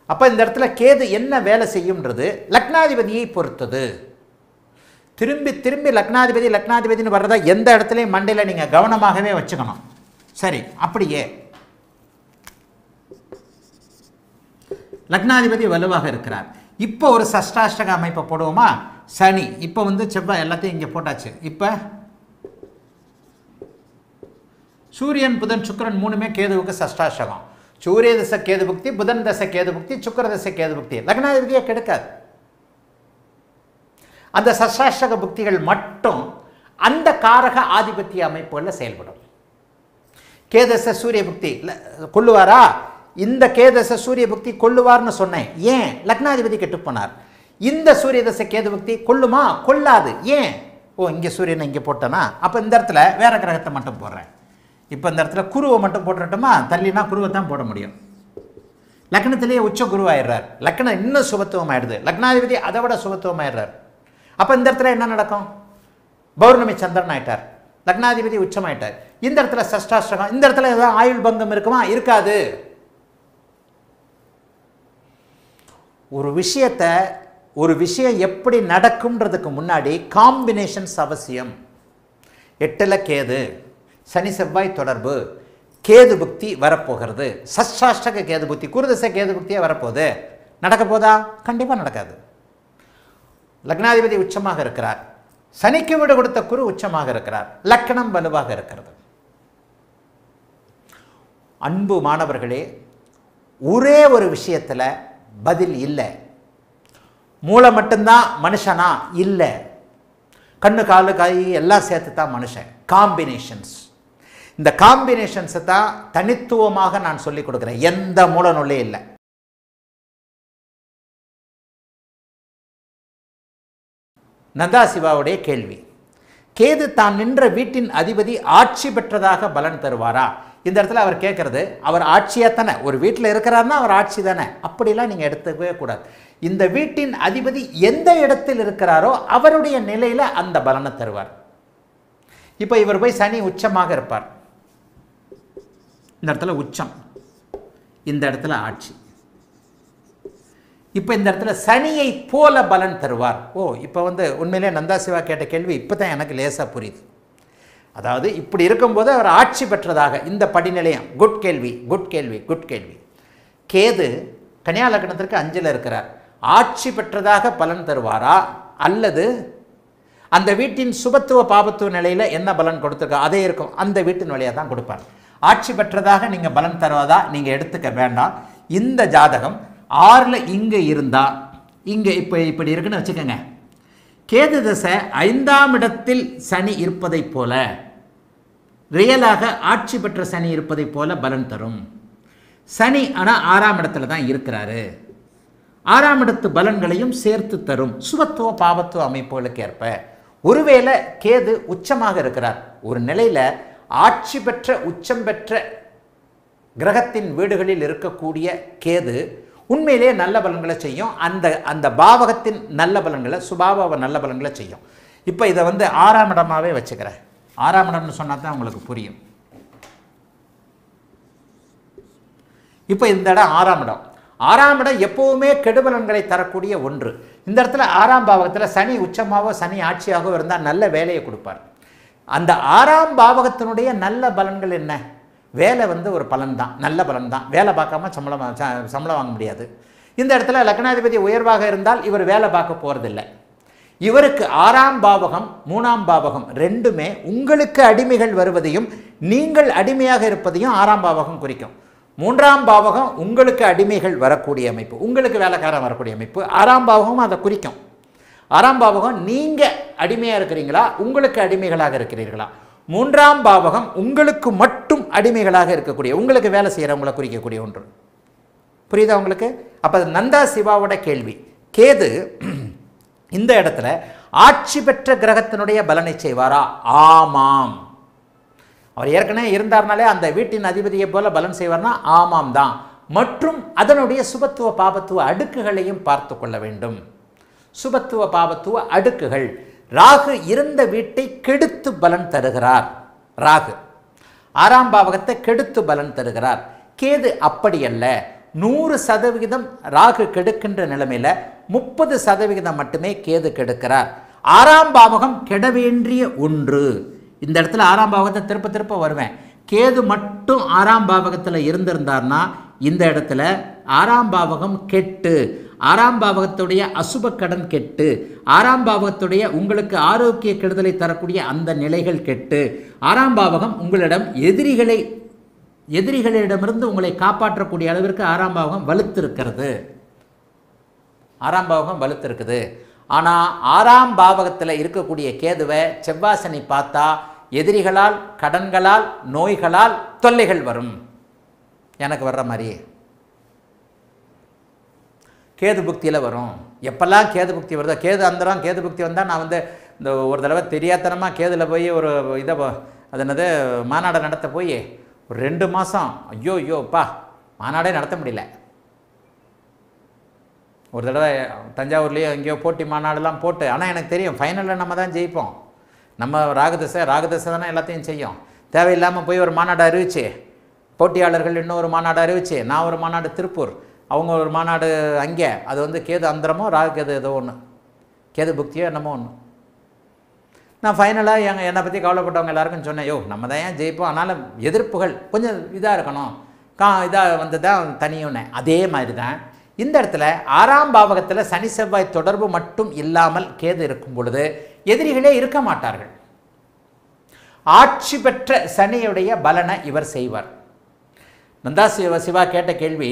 அப்போ இந்த இடத்துல கேது என்ன வேலை செய்யும்ன்றது லக்னாதிபதியை பொறுத்தது. திரும்பி திரும்பி லக்னாதிபதினு வர்றதா எந்த இடத்துலையும் மண்டையில் நீங்கள் கவனமாகவே வச்சுக்கணும். சரி, அப்படியே லக்னாதிபதி வலுவாக இருக்கிறார். இப்போ ஒரு சஷ்டாஷ்டக அமைப்பை போடுவோமா? சனி இப்போ செவ்வாய் எல்லாத்தையும் இங்கே போட்டாச்சு. இப்போ சூரியன் புதன் சுக்கிரன் 3மே கேதுவுக்கு சஷ்டாஷ்டகம். சூரிய தசை கேது புக்தி, புதன் தசை கேது புக்தி, சுக்கிர தசை கேது புக்தி. லக்னாதிபதியை கெடுக்காது. அந்த சஷ்டாஷ்டக புக்திகள் மட்டும் அந்த காரக ஆதிபத்திய அமைப்புகளில் செயல்படும். கேதச சூரிய புக்தி கொள்ளுவாரா? இந்த கேதச சூரிய புக்தி கொள்ளுவார்னு சொன்னேன். ஏன்? லக்னாதிபதி கெட்டுப்போனார். இந்த சூரிய தசை கேது புக்தி கொள்ளுமா? கொள்ளாது. ஏன்? இங்கே சூரியனை இங்கே போட்டேன்னா அப்போ இந்த இடத்துல வேற கிரகத்தை மட்டும் போடுறேன். இப்போ இந்த இடத்துல குருவை மட்டும் போட்டுட்டோமா? தள்ளினா குருவை தான் போட முடியும். லக்னத்திலேயே உச்ச குருவாயிடுறார், லக்னம் இன்னும் சுபத்துவம் ஆயிடுது, லக்னாதிபதி அதை விட சுபத்துவம் ஆயிடுறார். அப்போ இந்த இடத்துல என்ன நடக்கும்? பௌர்ணமி சந்திரன் ஆயிட்டார், லக்னாதிபதி உச்சமாயிட்டார். இந்த இடத்துல சஷ்டாஷ்டகம், இந்த இடத்துல ஏதாவது ஆயுள் பங்கம் இருக்குமா? இருக்காது. ஒரு விஷயம் எப்படி நடக்கும்ன்றதுக்கு முன்னாடி காம்பினேஷன்ஸ் அவசியம். 8ல் கேது, சனி செவ்வாய் தொடர்பு, கேது புக்தி வரப்போகிறது, சஷ்டாஷ்டக கேது புக்தி, குருதசை கேது புக்தியே வரப்போகுது. நடக்க போதா? கண்டிப்பாக நடக்காது. லக்னாதிபதி உச்சமாக இருக்கிறார், சனிக்கு வீடு கொடுத்த குரு உச்சமாக இருக்கிறார், லக்னம் வலுவாக இருக்கிறது. அன்பு மாணவர்களே, ஒரே ஒரு விஷயத்தில் பதில் இல்லை. மூளை மட்டும்தான் மனுஷனா? இல்லை. கண்ணு காலு கை எல்லாம் சேர்த்து தான் மனுஷன். காம்பினேஷன்ஸ், இந்த காம்பினேஷன்ஸை தான் தனித்துவமாக நான் சொல்லிக் கொடுக்குறேன். எந்த மூல நூலே இல்லை. நந்தா சிவாவுடைய கேள்வி, கேது தான் நின்ற வீட்டின் அதிபதி ஆட்சி பெற்றதாக பலன் தருவாரா? இந்த இடத்துல அவர் கேட்கறது, அவர் ஆட்சியாத்தானே, ஒரு வீட்டில் இருக்கிறாருன்னா அவர் ஆட்சி தானே, அப்படிலாம் நீங்கள் எடுத்துக்கவே கூடாது. இந்த வீட்டின் அதிபதி எந்த இடத்தில் இருக்கிறாரோ அவருடைய நிலையில் அந்த பலனை தருவார். இப்போ இவர் போய் சனி உச்சமாக இருப்பார், இந்த இடத்துல உச்சம், இந்த இடத்துல ஆட்சி. இப்போ இந்த இடத்துல சனியை போல பலன் தருவார். இப்போ உண்மையிலே நந்தா சிவா கேட்ட கேள்வி இப்போ தான் எனக்கு லேசாக புரியுது. அதாவது இப்படி இருக்கும்போது அவர் ஆட்சி பெற்றதாக இந்த படிநிலையம். குட் கேள்வி, குட் கேள்வி, குட் கேள்வி. கேது கன்னியா லக்னத்திற்கு 5ல் இருக்கிறார், ஆட்சி பெற்றதாக பலன் தருவாரா அல்லது அந்த வீட்டின் சுபத்துவ பாபத்துவ நிலையில் என்ன பலன் கொடுத்துருக்கா அதே இருக்கும், அந்த வீட்டின் வழியாக தான் கொடுப்பார். ஆட்சி பெற்றதாக நீங்கள் பலன் தருவதா நீங்கள் எடுத்துக்க வேண்டாம். இந்த ஜாதகம் 6ல் இங்கே இருந்தால், இங்கே இப்போ இப்படி இருக்குன்னு வச்சுக்கோங்க, கேது தசை 5ஆம் இடத்தில் சனி இருப்பதைப் போல, ரியலாக ஆட்சி பெற்ற சனி இருப்பதைப் போல பலன் தரும். சனி ஆனால் 6ஆம் இடத்துல தான் இருக்கிறாரு, 6ஆம் இடத்து பலன்களையும் சேர்த்து தரும் சுபத்துவ பாபத்துவ அமைப்புகளுக்கு ஏற்ப. ஒருவேளை கேது உச்சமாக இருக்கிறார், ஒரு நிலையில் ஆட்சி பெற்ற உச்சம் பெற்ற கிரகத்தின் வீடுகளில் இருக்கக்கூடிய கேது உண்மையிலேயே நல்ல பலன்களை செய்யும். அந்த பாவகத்தின் நல்ல பலன்களை, சுபாவ நல்ல பலன்களை செய்யும். இப்போ இதை வந்து 6ஆம் இடமாவே வச்சுக்கிறேன். 6ஆம் இடம்னு சொன்னா தான் உங்களுக்கு புரியும். இப்போ இந்த இடம் 6ஆம் இடம். 6ஆம் இடம் எப்பவுமே கெடுபலன்களை தரக்கூடிய ஒன்று. இந்த இடத்துல 6ஆம் பாவகத்தில் சனி உச்சமாவோ சனி ஆட்சியாகவோ இருந்தால் நல்ல வேலையை கொடுப்பார். அந்த 6ஆம் பாவகத்தினுடைய நல்ல பலன்கள் என்ன? வேலை வந்து ஒரு பலன் தான், நல்ல பலன் தான். வேலை பார்க்காம சம்பளம் வாங்க முடியாது. இந்த இடத்துல லக்னாதிபதி உயர்வாக இருந்தால் இவர் வேலை பார்க்க போகிறதில்லை. இவருக்கு 6ஆம் பாவகம் 3ஆம் பாவகம் ரெண்டுமே உங்களுக்கு அடிமைகள் வருவதையும் நீங்கள் அடிமையாக இருப்பதையும் 6ஆம் பாவகம் குறிக்கும். 3ஆம் பாவகம் உங்களுக்கு அடிமைகள் வரக்கூடிய அமைப்பு, உங்களுக்கு வேலைக்காரன் வரக்கூடிய அமைப்பு. 6ஆம் பாவகம் அதை குறிக்கும். 6ஆம் பாவகம் நீங்கள் அடிமையாக இருக்கிறீங்களா, உங்களுக்கு அடிமைகளாக இருக்கிறீர்களா. 3ஆம் பாவகம் உங்களுக்கு மட்டும் அடிமைகளாக இருக்கக்கூடிய, உங்களுக்கு வேலை செய்கிறவங்களை குறிக்கக்கூடிய ஒன்று. புரியுதா உங்களுக்கு? அப்போ நந்தா சிவாவோட கேள்வி, கேது இந்த இடத்துல ஆட்சி பெற்ற கிரகத்தினுடைய பலனை செய்வாரா? ஆமாம். அவர் ஏற்கனவே இருந்தார்னாலே அந்த வீட்டின் அதிபதியை போல பலன் செய்வார்னா ஆமாம் தான். மற்றும் அதனுடைய சுபத்துவ பாபத்துவ அடுக்குகளையும் பார்த்து கொள்ள வேண்டும். சுபத்துவ பாபத்துவ அடுக்குகள். ராகு இருந்த வீட்டை கெடுத்து பலன் தருகிறார். ராகு 6ஆம் பாவகத்தை கெடுத்து பலன் தருகிறார். கேது அப்படி அல்ல. 100% ராகு கெடுக்கின்ற நிலைமையில் 30% மட்டுமே கேது கெடுக்கிறார். 6ஆம் பாவகம் கெட வேண்டிய ஒன்று. இந்த இடத்துல 6ஆம் பாவகத்தை திருப்ப வருவேன். கேது மட்டும் 6ஆம் பாவகத்தில் இருந்திருந்தார்னா இந்த இடத்துல 6ஆம் பாவகம் கெட்டு, 6ஆம் பாவகத்துடைய அசுப கடன் கெட்டு, 6ஆம் பாவகத்துடைய உங்களுக்கு ஆரோக்கிய கெடுதலை தரக்கூடிய அந்த நிலைகள் கெட்டு, 6ஆம் பாவகம் உங்களிடம் எதிரிகளிடமிருந்து உங்களை காப்பாற்றக்கூடிய அளவிற்கு 6ஆம் பாவகம் வலுத்திருக்கிறது. 6ஆம் பாவகம் வலுத்திருக்குது. ஆனால் 6ஆம் பாவகத்தில் இருக்கக்கூடிய கேதுவை செவ்வாசனி பார்த்தா எதிரிகளால், கடன்களால், நோய்களால் தொல்லைகள் வரும். எனக்கு வர்ற மாதிரி கேது புக்தியில் வரும். எப்பெல்லாம் கேது புக்தி வருதோ, கேது அந்தரம் கேது புக்தி வந்தால் நான் வந்து இந்த ஒரு தடவை தெரியாதனமாக கேதில் போய் ஒரு இதை அது என்னது மாநாடை நடத்த போய் ஒரு 2 மாதம் ஐயோப்பா மாநாடே நடத்த முடியல. ஒரு தடவை தஞ்சாவூர்லேயோ எங்கேயோ போட்டி மாநாடெல்லாம் போட்டு, ஆனால் எனக்கு தெரியும் ஃபைனலில் நம்ம தான் ஜெயிப்போம். நம்ம ராகுதசை தானே எல்லாத்தையும் செய்யும். தேவையில்லாமல் போய் ஒரு மாநாடு அறிவிச்சு, போட்டியாளர்கள் இன்னொரு மாநாடு அறிவிச்சு, நான் ஒரு மாநாடு திருப்பூர், அவங்க ஒரு மாநாடு அங்கே, அது வந்து கேது அந்தரமோ ராகு கேது ஏதோ ஒன்று, கேது புக்தியோ என்னமோ ஒன்று. நான் ஃபைனலாக என்னை பற்றி கவலைப்பட்டவங்க எல்லாருக்கும் சொன்னேன், நம்ம தான் ஏன் ஜெயிப்போம், ஆனாலும் எதிர்ப்புகள் கொஞ்சம் இதாக இருக்கணும், இதாக வந்து தான் தனியுன்னே. அதே மாதிரி தான் இந்த இடத்துல 6ஆம் பாவகத்தில் சனி செவ்வாய் தொடர்பு மட்டும் இல்லாமல் கேது இருக்கும் பொழுது எதிரிகளே இருக்க மாட்டார்கள். ஆட்சி பெற்ற சனியுடைய பலனை இவர் செய்வார். நந்தா சிவா கேட்ட கேள்வி,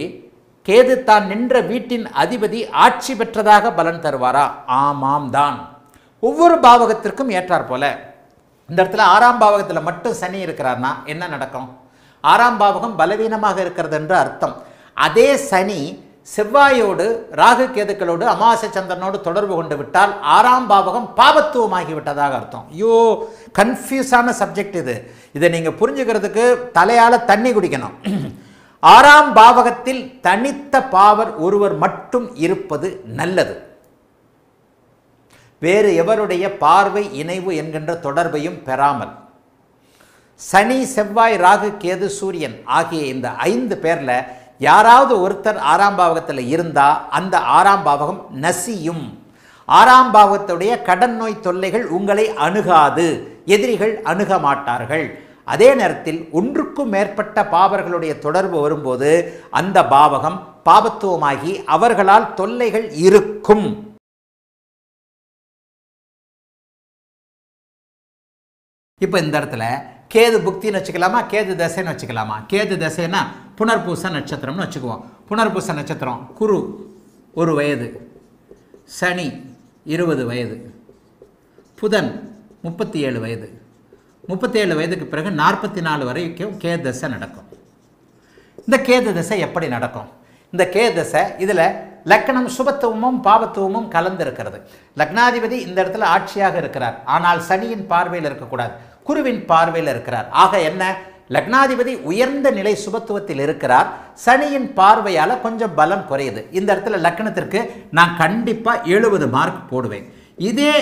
கேது தான் நின்ற வீட்டின் அதிபதி ஆட்சி பெற்றதாக பலன் தருவாரா? ஆமாம் தான். ஒவ்வொரு பாவகத்திற்கும் ஏற்றார் போல. இந்த இடத்துல 6ஆம் பாவகத்தில் மட்டும் சனி இருக்கிறார்னா என்ன நடக்கும்? 6ஆம் பாவகம் பலவீனமாக இருக்கிறது என்று அர்த்தம். அதே சனி செவ்வாயோடு ராகு கேதுக்களோடு அமாவாசை சந்திரனோடு தொடர்பு கொண்டு விட்டால் 6ஆம் பாவகம் பாபத்துவமாகி விட்டதாக அர்த்தம். கன்ஃபியூஸான சப்ஜெக்ட் இது. இதை நீங்கள் புரிஞ்சுக்கிறதுக்கு தலையால் தண்ணி குடிக்கணும். 6ஆம் பாவகத்தில் தனித்த பாவர் ஒருவர் மட்டும் இருப்பது நல்லது. வேறு எவருடைய பார்வை, இணைவு என்கின்ற தொடர்பையும் பெறாமல், சனி செவ்வாய் ராகு கேது சூரியன் ஆகிய இந்த 5 பேரில் யாராவது ஒருத்தர் 6ஆம் பாவகத்தில் இருந்தால் அந்த 6ஆம் பாவகம் நசியும். 6ஆம் பாவகத்துடைய கடன் நோய் தொல்லைகள் உங்களை அணுகாது, எதிரிகள் அணுக மாட்டார்கள். அதே நேரத்தில் ஒன்றுக்கும் மேற்பட்ட பாவர்களுடைய தொடர்பு வரும்போது அந்த பாவகம் பாபத்துவமாகி அவர்களால் தொல்லைகள் இருக்கும். இப்போ இந்த இடத்துல கேது புக்தின்னு வச்சுக்கலாமா, கேது தசைன்னு வச்சுக்கலாமா? கேது தசைன்னா புனர்பூச நட்சத்திரம்னு வச்சுக்குவோம். புனர்பூச நட்சத்திரம் குரு 1 வயது, சனி 20 வயது, புதன் 37 வயது. 37 வயதுக்கு பிறகு 44 வரைக்கும் கேது தசை நடக்கும். இந்த கேது தசை எப்படி நடக்கும்? இந்த கேது தசை இதில் லக்னம் சுபத்துவமும் பாபத்துவமும் கலந்திருக்கிறது. லக்னாதிபதி இந்த இடத்துல ஆட்சியாக இருக்கிறார், ஆனால் சனியின் பார்வையில் இருக்கக்கூடாது, குருவின் பார்வையில் இருக்கிறார். ஆக என்ன, லக்னாதிபதி உயர்ந்த நிலை சுபத்துவத்தில் இருக்கிறார். சனியின் பார்வையால் கொஞ்சம் பலம் குறையுது. இந்த இடத்துல லக்னத்திற்கு நான் கண்டிப்பாக 70 மார்க் போடுவேன். இதே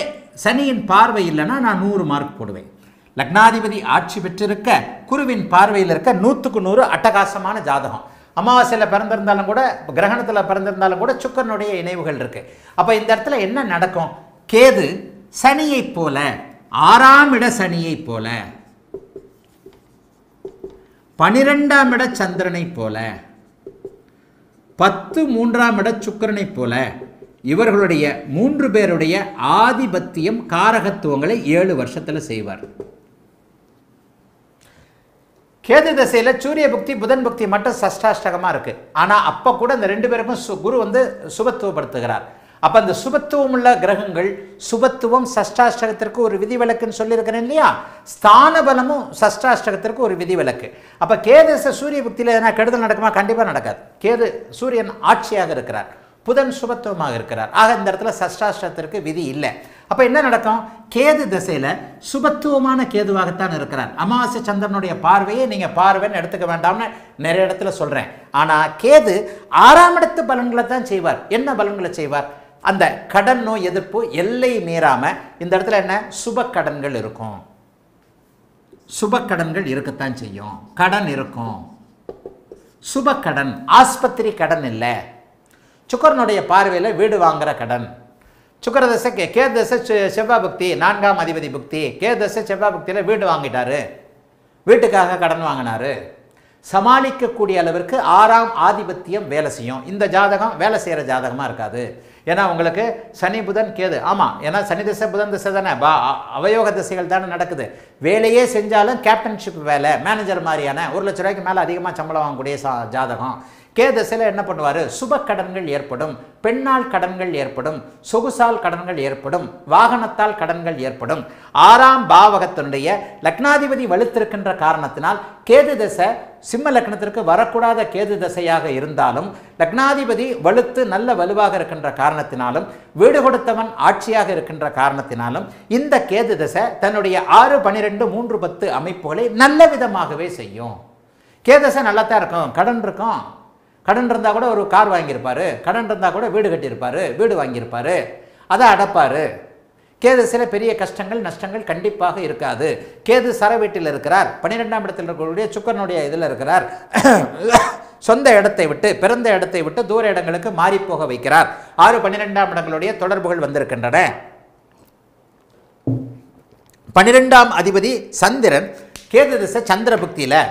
சனியின் பார்வை இல்லைன்னா நான் 100 மார்க் போடுவேன். லக்னாதிபதி ஆட்சி பெற்றிருக்க குருவின் பார்வையில் இருக்க 100க்கு 100 அட்டகாசமான ஜாதகம். அமாவாசையில் பிறந்திருந்தாலும் கூட, கிரகணத்தில் பிறந்திருந்தாலும் கூட சுக்கிரனுடைய இணைவுகள் இருக்கு. அப்போ இந்த இடத்துல என்ன நடக்கும்? கேது சனியை போல, 6ஆம் இட சனியை போல, 12ஆம் இட சந்திரனை போல, 10 3ஆம் இட சுக்கிரனை போல இவர்களுடைய 3 பேருடைய ஆதிபத்தியம் காரகத்துவங்களை 7 வருஷத்தில் செய்வார். கேது தசையில் சூரிய புக்தி புதன் புக்தி மட்டும் சஷ்டாஷ்டகமாக இருக்கு. ஆனால் அப்போ கூட இந்த 2 பேருக்கும் குரு வந்து சுபத்துவப்படுத்துகிறார். அப்போ அந்த சுபத்துவம் உள்ள கிரகங்கள், சுபத்துவம் சஷ்டாஷ்டகத்திற்கு ஒரு விதிவிலக்குன்னு சொல்லியிருக்கிறேன் இல்லையா? ஸ்தான பலமும் சஷ்டாஷ்டகத்திற்கு ஒரு விதிவிலக்கு. அப்போ கேது சூரிய புக்தியில் எதனா கெடுதல் நடக்குமா? கண்டிப்பாக நடக்காது. கேது சூரியன் ஆட்சியாக இருக்கிறார், புதன் சுபத்துவமாக இருக்கிறார். ஆக இந்த இடத்துல சஷ்டாஷ்டகத்திற்கு விதி இல்லை. அப்போ என்ன நடக்கும்? கேது திசையில் சுபத்துவமான கேதுவாகத்தான் இருக்கிறார். அமாவாசை சந்திரனுடைய பார்வையை நீங்கள் பார்வைன்னு எடுத்துக்க வேண்டாம்னு நிறைய இடத்துல சொல்கிறேன். ஆனால் கேது 6ஆம் இடத்து பலன்களை தான் செய்வார். என்ன பலன்களை செய்வார்? அந்த கடன் நோய் எதிர்ப்பு எல்லை மீறாமல் இந்த இடத்துல என்ன சுப கடன்கள் இருக்கும். சுப கடன்கள் இருக்கத்தான் செய்யும். கடன் இருக்கும். சுப கடன், ஆஸ்பத்திரி கடன் இல்லை. சுக்கரனுடைய பார்வையில் வீடு வாங்குகிற கடன். சுக்கர தசை கேது தசை செவ்வாய் புக்தி, 4ஆம் அதிபதி புக்தி. கேது தசை செவ்வாய் புக்தியில் வீடு வாங்கிட்டாரு, வீட்டுக்காக கடன் வாங்கினாரு. சமாளிக்கக்கூடிய அளவிற்கு 6ஆம் ஆதிபத்தியம் வேலை செய்யும். இந்த ஜாதகம் வேலை செய்கிற ஜாதகமாக இருக்காது. ஏன்னா உங்களுக்கு சனி புதன் கேது, ஆமாம், ஏன்னா சனி திசை புதன் திசை தானே, அவயோக திசைகள் தானே நடக்குது. வேலையே செஞ்சாலும் கேப்டன்ஷிப் வேலை, மேனேஜர் மாதிரியான 1 லட்ச ரூபாய்க்கு மேலே அதிகமாக சம்பளம் வாங்கக்கூடிய ஜாதகம். கேதசையில் என்ன பண்ணுவார்? சுப கடன்கள் ஏற்படும், பெண்ணால் கடன்கள் ஏற்படும், சொகுசால் கடன்கள் ஏற்படும், வாகனத்தால் கடன்கள் ஏற்படும். 6ஆம் பாவகத்தினுடைய லக்னாதிபதி வலுத்திருக்கின்ற காரணத்தினால் கேது தசை சிம்ம லக்னத்திற்கு வரக்கூடாத கேது தசையாக இருந்தாலும் லக்னாதிபதி வலுத்து நல்ல வலுவாக இருக்கின்ற காரணத்தினாலும் வீடு கொடுத்தவன் ஆட்சியாக இருக்கின்ற காரணத்தினாலும் இந்த கேது தசை தன்னுடைய 6, 12, 3, 10 அமைப்புகளை நல்ல விதமாகவே செய்யும். கேதசை நல்லா தான் இருக்கும். கடன் இருக்கும். கடன் இருந்தால் கூட ஒரு கார் வாங்கியிருப்பார், கடன் இருந்தால் கூட வீடு கட்டியிருப்பார், வீடு வாங்கியிருப்பார், அதை அடைப்பார். கேது சில பெரிய கஷ்டங்கள் நஷ்டங்கள் கண்டிப்பாக இருக்காது. கேது சர வீட்டில் இருக்கிறார், 12ஆம் இடத்தில் இருக்கக்கூடிய சுக்கரனுடைய இதில் இருக்கிறார். சொந்த இடத்தை விட்டு, பிறந்த இடத்தை விட்டு தூர இடங்களுக்கு மாறிப்போக வைக்கிறார். 6, 12ஆம் இடங்களுடைய தொடர்புகள் வந்திருக்கின்றன. 12ஆம் அதிபதி சந்திரன் கேது திசை சந்திர புக்தியில்,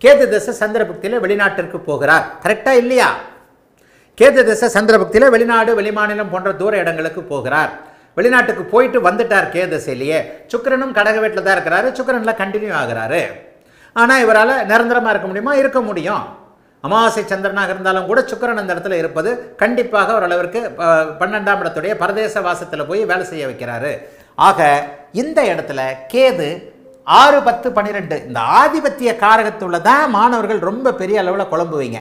கேது திசை சந்திர புக்தியில் வெளிநாட்டிற்கு போகிறார். கரெக்டா இல்லையா? கேது திசை சந்திர புக்தியில் வெளிநாடு வெளிமாநிலம் போன்ற தூர இடங்களுக்கு போகிறார். வெளிநாட்டுக்கு போயிட்டு வந்துட்டார் கேது திசையிலேயே. சுக்கிரனும் கடக வீட்டில் தான் இருக்கிறாரு, சுக்கிரனில் கண்டினியூ ஆகிறாரு. ஆனால் இவரால் நிரந்தரமாக இருக்க முடியுமா? இருக்க முடியும். அமாவாசை சந்திரனாக இருந்தாலும் கூட சுக்கிரன் அந்த இடத்துல இருப்பது கண்டிப்பாக ஓரளவிற்கு 12ஆம் இடத்துடைய பரதேச வாசத்தில் போய் வேலை செய்ய வைக்கிறாரு. ஆக இந்த இடத்துல கேது 6, 10, 12 இந்த ஆதிபத்திய காரகத்துள்ள தான் மாணவர்கள் ரொம்ப பெரிய அளவில் குழம்புவீங்க.